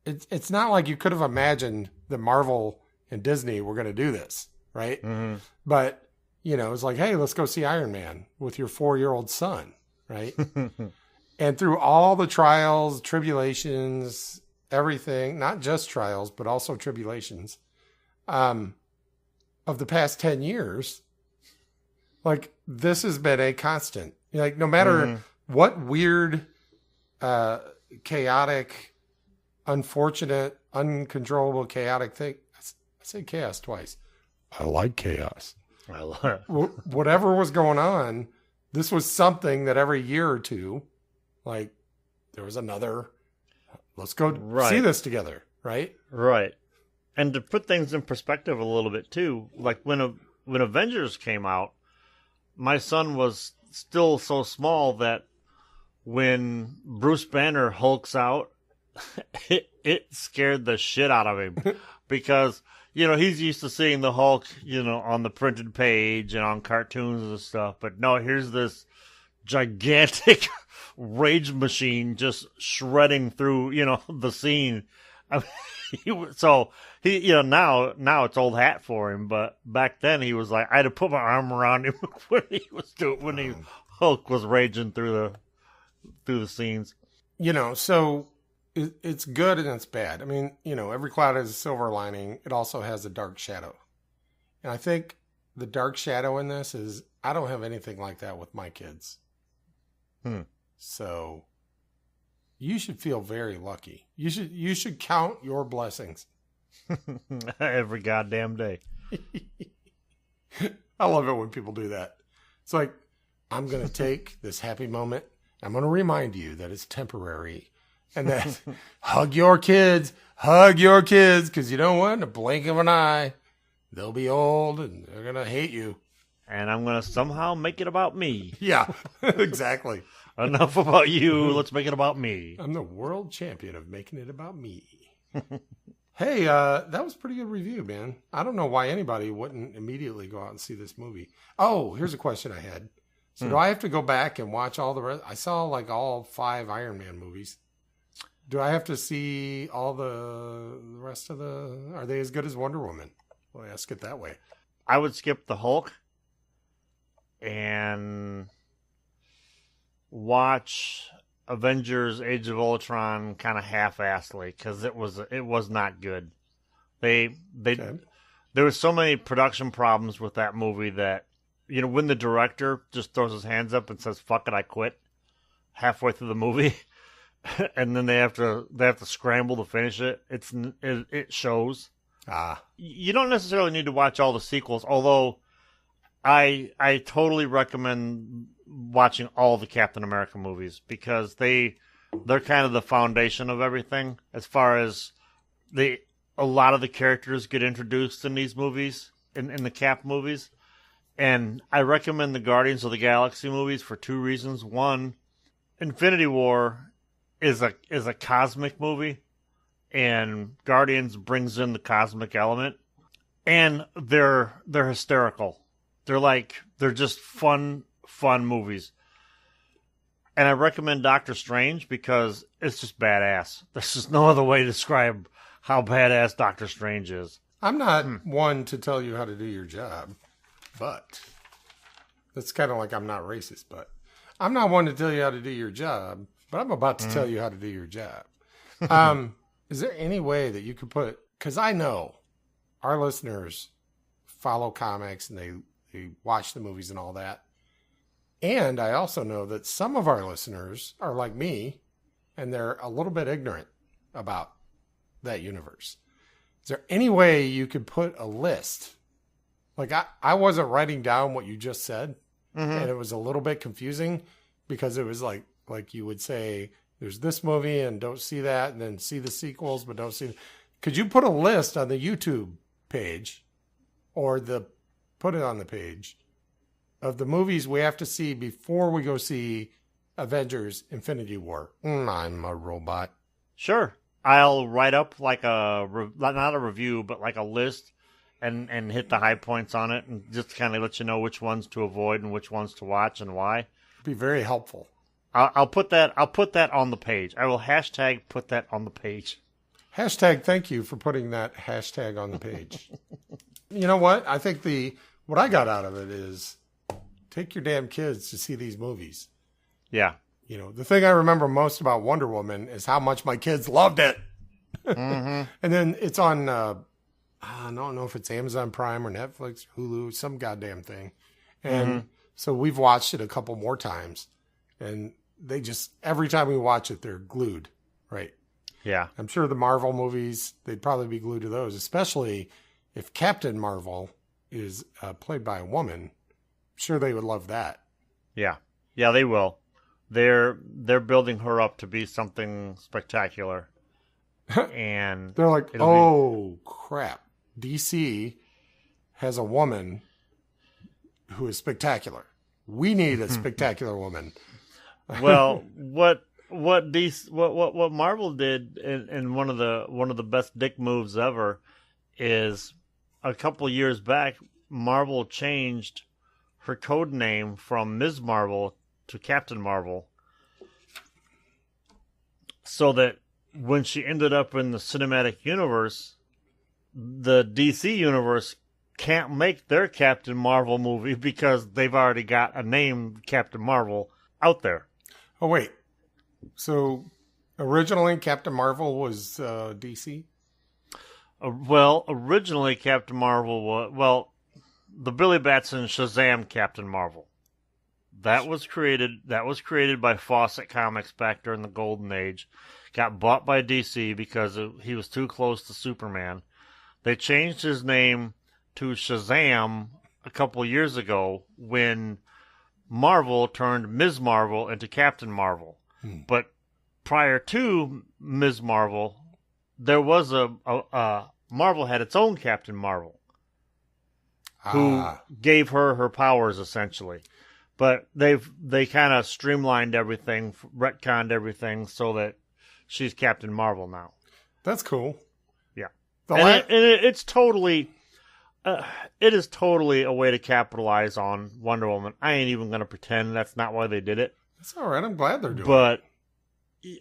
it's not like you could have imagined that Marvel and Disney were going to do this, right? Mm-hmm. But, it's like, hey, let's go see Iron Man with your 4-year-old son, right? And through all the trials, tribulations, everything, not just trials, but also tribulations, of the past 10 years, like, this has been a constant. Like, no matter what weird, chaotic, unfortunate, uncontrollable, chaotic thing, I say chaos twice. I like chaos. Whatever was going on, this was something that every year or two, like, there was another, let's go see this together, right? Right. And to put things in perspective a little bit, too, like when Avengers came out, my son was still so small that when Bruce Banner hulks out, it scared the shit out of him because, he's used to seeing the Hulk, on the printed page and on cartoons and stuff. But no, here's this gigantic rage machine just shredding through, the scene. I mean, now it's old hat for him, but back then he was like, I had to put my arm around him when Hulk was raging through the scenes. So it's good and it's bad. I mean, every cloud has a silver lining. It also has a dark shadow. And I think the dark shadow in this is I don't have anything like that with my kids. So you should feel very lucky. You should count your blessings. Every goddamn day. I love it when people do that. It's like, I'm going to take this happy moment. I'm going to remind you that it's temporary and that hug your kids, because you know what? In a blink of an eye, they'll be old and they're going to hate you. And I'm going to somehow make it about me. Yeah, exactly. Enough about you. Let's make it about me. I'm the world champion of making it about me. Hey, that was a pretty good review, man. I don't know why anybody wouldn't immediately go out and see this movie. Oh, here's a question I had. So do I have to go back and watch all the rest? I saw like all 5 Iron Man movies. Do I have to see all the rest of are they as good as Wonder Woman? Well, ask it that way. I would skip the Hulk and watch Avengers Age of Ultron kind of half-assedly because it was not good. There was so many production problems with that movie that, when the director just throws his hands up and says, fuck it, I quit halfway through the movie and then they have to scramble to finish it. It shows. You don't necessarily need to watch all the sequels, although I totally recommend watching all the Captain America movies because they're kind of the foundation of everything as far as a lot of the characters get introduced in these movies in the Cap movies. And I recommend the Guardians of the Galaxy movies for two reasons. One, Infinity War is a cosmic movie, and Guardians brings in the cosmic element, and they're hysterical. They're just fun movies. And I recommend Doctor Strange because it's just badass. There's just no other way to describe how badass Doctor Strange is. I'm not one to tell you how to do your job, but it's kind of like I'm not racist, but I'm not one to tell you how to do your job, but I'm about to tell you how to do your job. Is there any way that you could put, because I know our listeners follow comics and they watch the movies and all that. And I also know that some of our listeners are like me and they're a little bit ignorant about that universe. Is there any way you could put a list? Like I wasn't writing down what you just said, and it was a little bit confusing because it was like you would say, there's this movie and don't see that, and then see the sequels, but don't see. Could you put a list on the YouTube page or put it on the page of the movies we have to see before we go see Avengers Infinity War? I'm a robot. Sure. I'll write up like not a review, but like a list and hit the high points on it and just kind of let you know which ones to avoid and which ones to watch and why. It'd be very helpful. I'll put that on the page. I will hashtag put that on the page. Hashtag thank you for putting that hashtag on the page. You know what? I think what I got out of it is take your damn kids to see these movies. Yeah. You know, the thing I remember most about Wonder Woman is how much my kids loved it. And then it's on, I don't know if it's Amazon Prime or Netflix, Hulu, some goddamn thing. And so we've watched it a couple more times. And they just, every time we watch it, they're glued, right? Yeah. I'm sure the Marvel movies, they'd probably be glued to those, especially if Captain Marvel is played by a woman. I'm sure they would love that. Yeah. Yeah, they will. They're building her up to be something spectacular. And they're like, oh, crap. DC has a woman who is spectacular. We need a spectacular woman. Well, what Marvel did in one of the best dick moves ever is a couple years back, Marvel changed her code name from Ms. Marvel to Captain Marvel, so that when she ended up in the cinematic universe, the DC universe can't make their Captain Marvel movie because they've already got a name, Captain Marvel, out there. Oh, wait. So originally Captain Marvel was DC? Well, originally Captain Marvel was, the Billy Batson Shazam Captain Marvel. That was created by Fawcett Comics back during the Golden Age. Got bought by DC because he was too close to Superman. They changed his name to Shazam a couple years ago when Marvel turned Ms. Marvel into Captain Marvel. But prior to Ms. Marvel, there was Marvel had its own Captain Marvel who gave her powers essentially. But they kind of streamlined everything, retconned everything so that she's Captain Marvel now. That's cool. Yeah. It's totally, it is totally a way to capitalize on Wonder Woman. I ain't even going to pretend that's not why they did it. That's all right. I'm glad they're doing it. But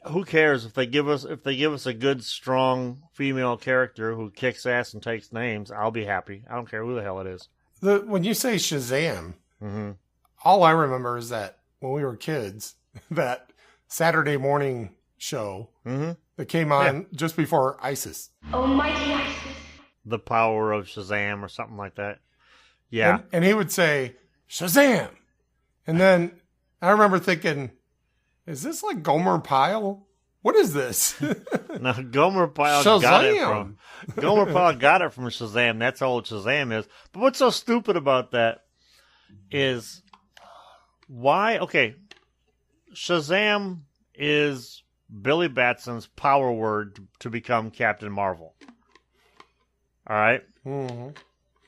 who cares if they give us a good, strong female character who kicks ass and takes names? I'll be happy. I don't care who the hell it is. When you say Shazam, all I remember is that when we were kids, that Saturday morning show that came on just before ISIS. Almighty ISIS. The Power of Shazam or something like that. Yeah. And he would say, Shazam! And then I remember thinking, is this like Gomer Pyle? What is this? No, Gomer Pyle got it from Shazam. That's all Shazam is. But what's so stupid about that is why? Okay, Shazam is Billy Batson's power word to become Captain Marvel. All right?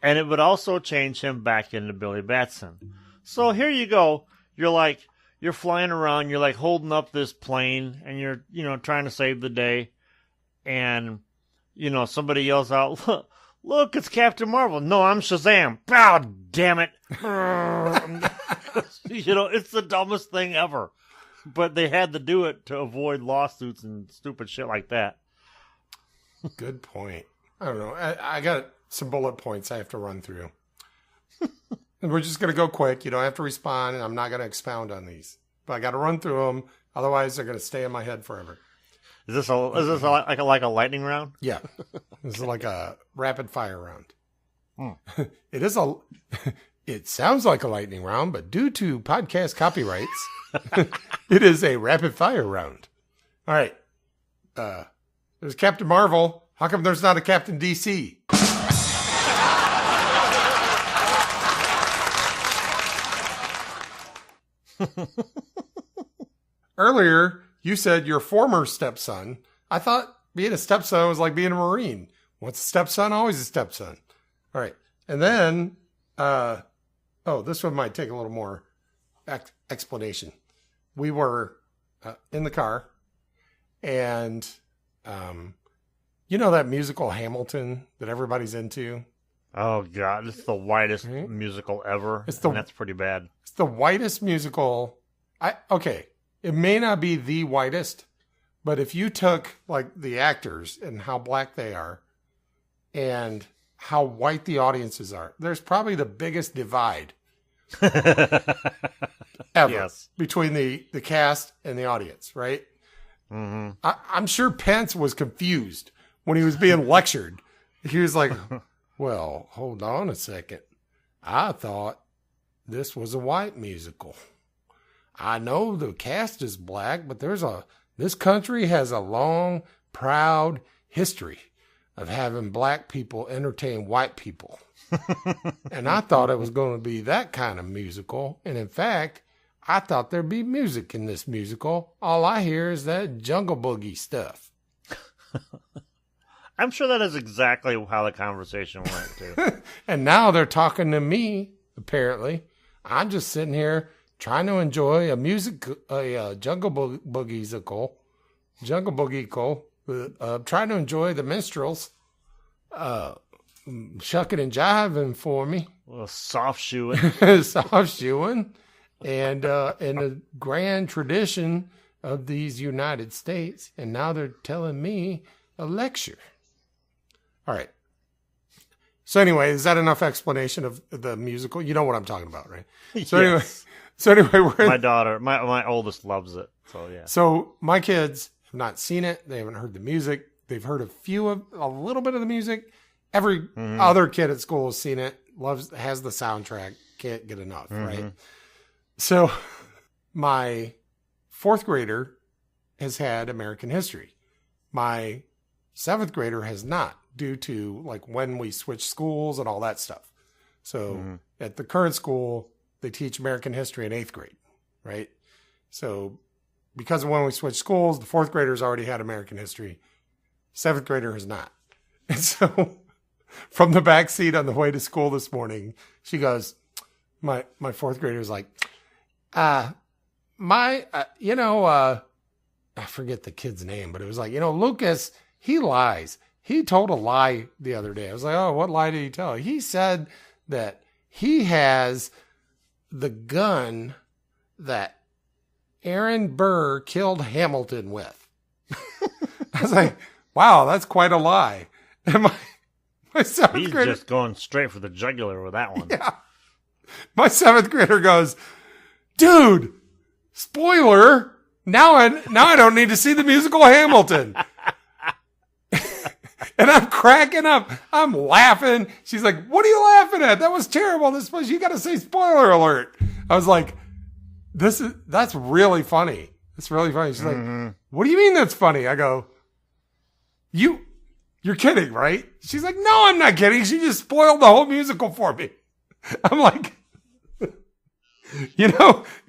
And it would also change him back into Billy Batson. So here you go. You're flying around. You're like holding up this plane, and you're trying to save the day. And somebody yells out, "Look, it's Captain Marvel!" "No, I'm Shazam!" "Oh, damn it!" It's the dumbest thing ever. But they had to do it to avoid lawsuits and stupid shit like that. Good point. I don't know. I got some bullet points I have to run through. And we're just going to go quick. You don't have to respond, and I'm not going to expound on these. But I got to run through them. Otherwise, they're going to stay in my head forever. Is this like a lightning round? Yeah. This is like a rapid fire round. Hmm. It sounds like a lightning round, but due to podcast copyrights, it is a rapid fire round. All right. There's Captain Marvel. How come there's not a Captain DC? Earlier, you said your former stepson. I thought being a stepson was like being a Marine. Once a stepson, always a stepson. All right. And then, this one might take a little more explanation. We were in the car, and that musical Hamilton that everybody's into? Oh, God. It's the whitest musical ever. And that's pretty bad. It's the whitest musical. It may not be the whitest, but if you took like the actors and how black they are and how white the audiences are, there's probably the biggest divide ever between the cast and the audience, right? Mm-hmm. I'm sure Pence was confused when he was being lectured. He was like, well, hold on a second. I thought this was a white musical. I know the cast is black, but this country has a long, proud history of having black people entertain white people. And I thought it was going to be that kind of musical. And in fact, I thought there'd be music in this musical. All I hear is that Jungle Boogie stuff. I'm sure that is exactly how the conversation went, too. And now they're talking to me, apparently. I'm just sitting here trying to enjoy a Jungle Boogie-sicle, trying to enjoy the minstrels, shucking and jiving for me. A little soft shoeing. Soft shoeing. And in the grand tradition of these United States. And now they're telling me a lecture. All right. So anyway, is that enough explanation of the musical? You know what I'm talking about, right? So yes. Anyway, we're my daughter, my oldest loves it. So yeah. So my kids have not seen it. They haven't heard the music. They've heard a little bit of the music. Every other kid at school has seen it. Has the soundtrack. Can't get enough, right? So my fourth grader has had American history. My seventh grader has not, due to like when we switched schools and all that stuff. So at the current school, they teach American history in 8th grade, right? So because of when we switched schools, the 4th graders already had American history. 7th grader has not. And so from the back seat on the way to school this morning, she goes, my 4th grader was like, I forget the kid's name, but it was like, Lucas, he lies. He told a lie the other day. I was like, oh, what lie did he tell? He said that he has the gun that Aaron Burr killed Hamilton with. I was like, wow, that's quite a lie. And my seventh grader, he's just going straight for the jugular with that one. Yeah. My 7th grader goes, dude, spoiler, now I don't need to see the musical Hamilton. And I'm cracking up. I'm laughing. She's like, what are you laughing at? That was terrible. You got to say spoiler alert. I was like, that's really funny. It's really funny. She's like, what do you mean that's funny? I go, you're kidding, right? She's like, no, I'm not kidding. She just spoiled the whole musical for me. I'm like,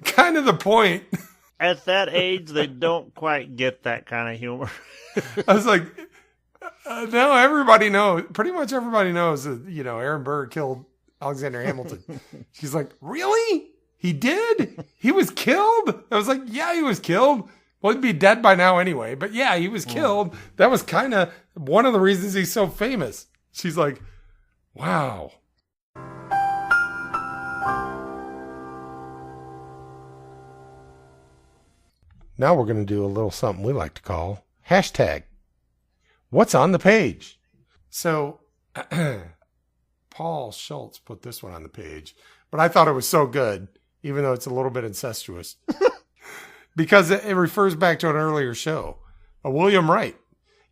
kind of the point. At that age, they don't quite get that kind of humor. I was like, No, everybody knows. Pretty much everybody knows that, Aaron Burr killed Alexander Hamilton. She's like, really? He did? He was killed? I was like, yeah, he was killed. Well, he'd be dead by now anyway. But yeah, he was killed. That was kind of one of the reasons he's so famous. She's like, wow. Now we're going to do a little something we like to call hashtag. What's on the page? So Paul Schultz put this one on the page, but I thought it was so good, even though it's a little bit incestuous, because it refers back to an earlier show. William Wright,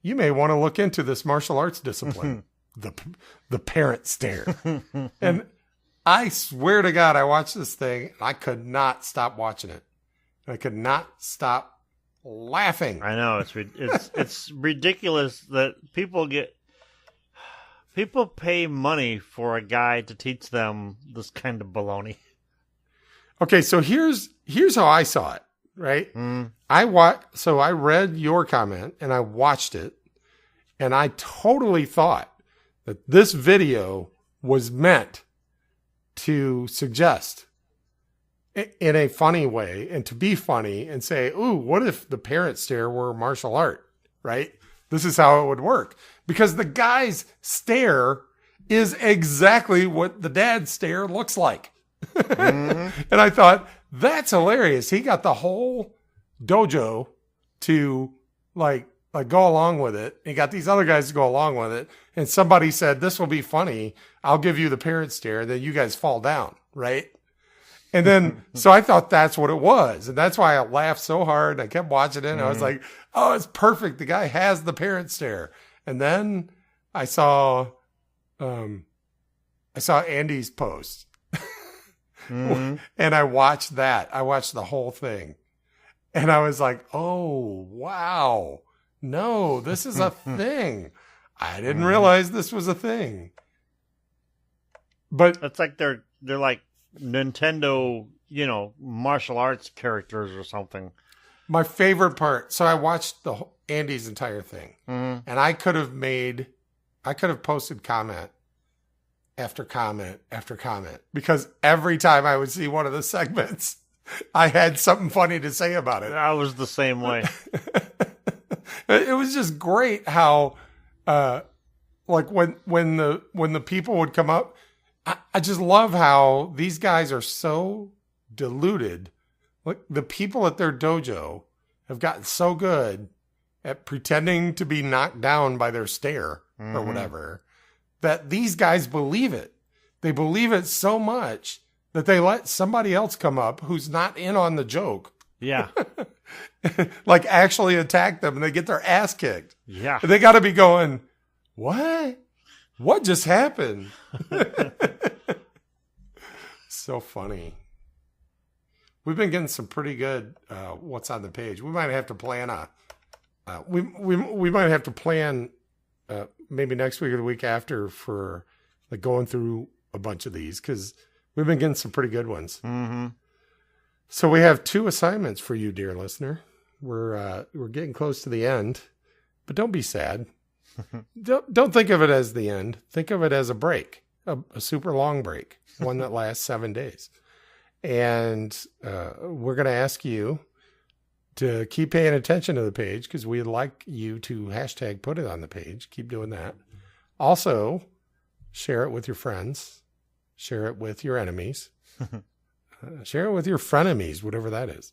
you may want to look into this martial arts discipline, the parent stare. And I swear to God, I watched this thing. And I could not stop watching it. I could not stop laughing. I know it's ridiculous that people pay money for a guy to teach them this kind of baloney. Okay, so here's how I saw it. Right, I read your comment and I watched it, and I totally thought that this video was meant to suggest in a funny way and to be funny and say, ooh, what if the parent stare were martial art, right? This is how it would work. Because the guy's stare is exactly what the dad's stare looks like. And I thought, that's hilarious. He got the whole dojo to like go along with it. He got these other guys to go along with it. And somebody said, this will be funny. I'll give you the parent stare. Then you guys fall down, right? And then, so I thought that's what it was. And that's why I laughed so hard. I kept watching it. And I was like, oh, it's perfect. The guy has the parent stare. And then I saw Andy's post. And I watched that. I watched the whole thing. And I was like, oh, wow. No, this is a thing. I didn't realize this was a thing. But it's like they're like Nintendo, martial arts characters or something. My favorite part. So I watched Andy's entire thing, and I could have posted comment after comment after comment, because every time I would see one of the segments, I had something funny to say about it. I was the same way. It was just great how, like when the people would come up, I just love how these guys are so deluded. Like the people at their dojo have gotten so good at pretending to be knocked down by their stare or whatever, that these guys believe it. They believe it so much that they let somebody else come up who's not in on the joke. Yeah. Like actually attack them, and they get their ass kicked. Yeah. And they got to be going, what? What just happened? So funny. We've been getting some pretty good what's on the page. We might have to plan we might have to plan maybe next week or the week after for like going through a bunch of these, because we've been getting some pretty good ones. So we have 2 assignments for you, dear listener. We're getting close to the end, but don't be sad. Don't think of it as the end. Think of it as a break, a super long break, one that lasts 7 days. And we're going to ask you to keep paying attention to the page, because we'd like you to hashtag put it on the page. Keep doing that. Also, share it with your friends. Share it with your enemies. Share it with your frenemies, whatever that is.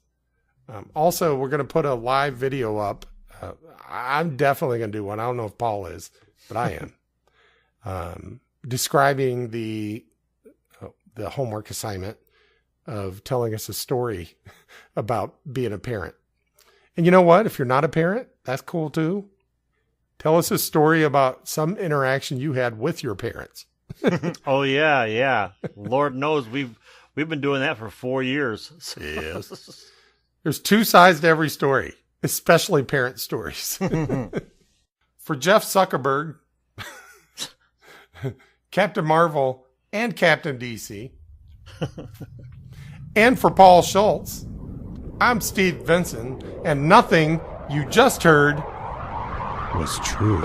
Also, we're going to put a live video up. I'm definitely going to do one. I don't know if Paul is, but I am. Describing the homework assignment of telling us a story about being a parent. And you know what? If you're not a parent, that's cool too. Tell us a story about some interaction you had with your parents. Oh yeah. Lord knows we've been doing that for 4 years. So. Yes. There's 2 sides to every story, especially parent stories. For Jeff Zuckerberg, Captain Marvel, and Captain DC, and for Paul Schultz, I'm Steve Vinson, and nothing you just heard was true.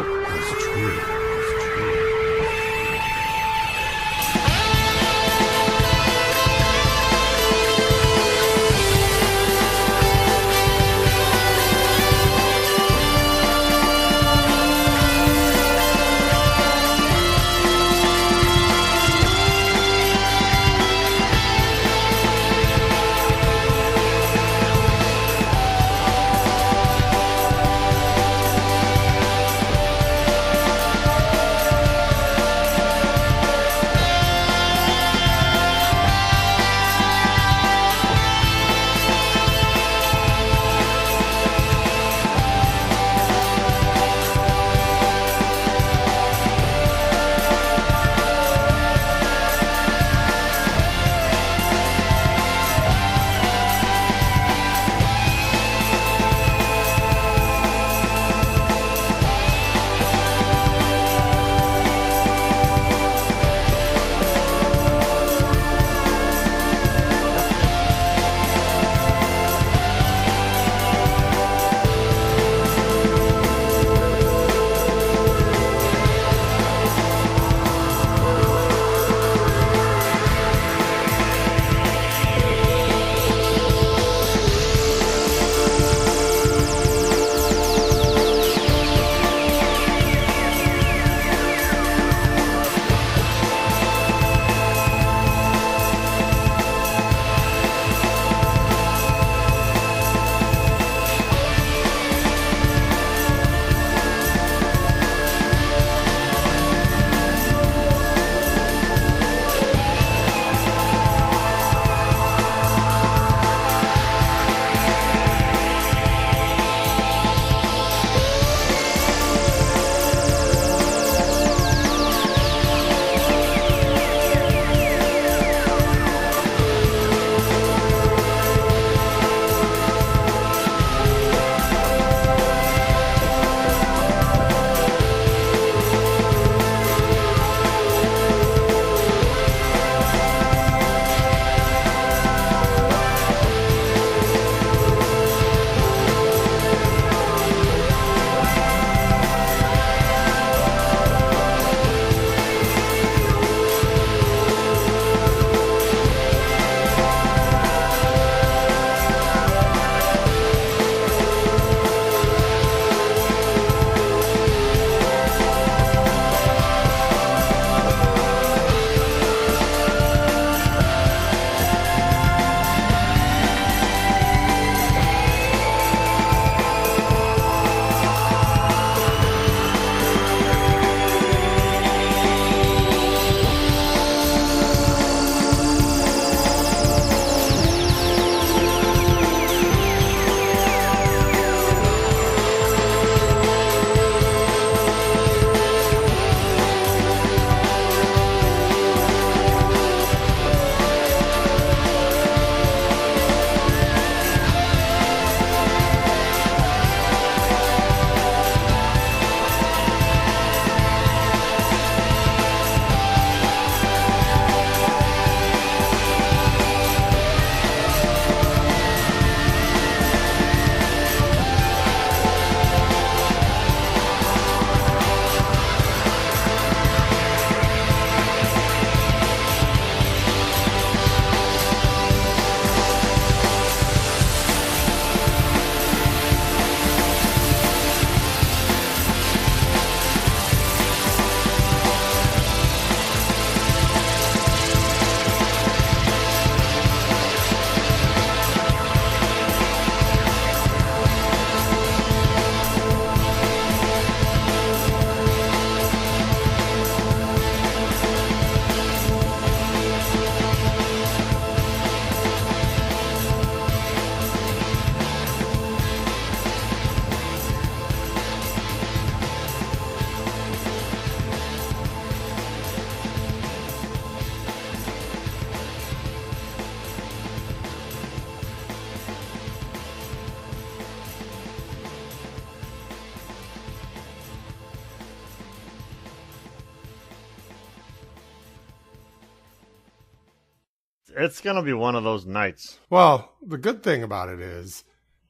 It's going to be one of those nights. Well, the good thing about it is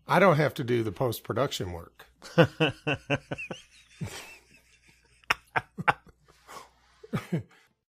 I don't have to do the post-production work.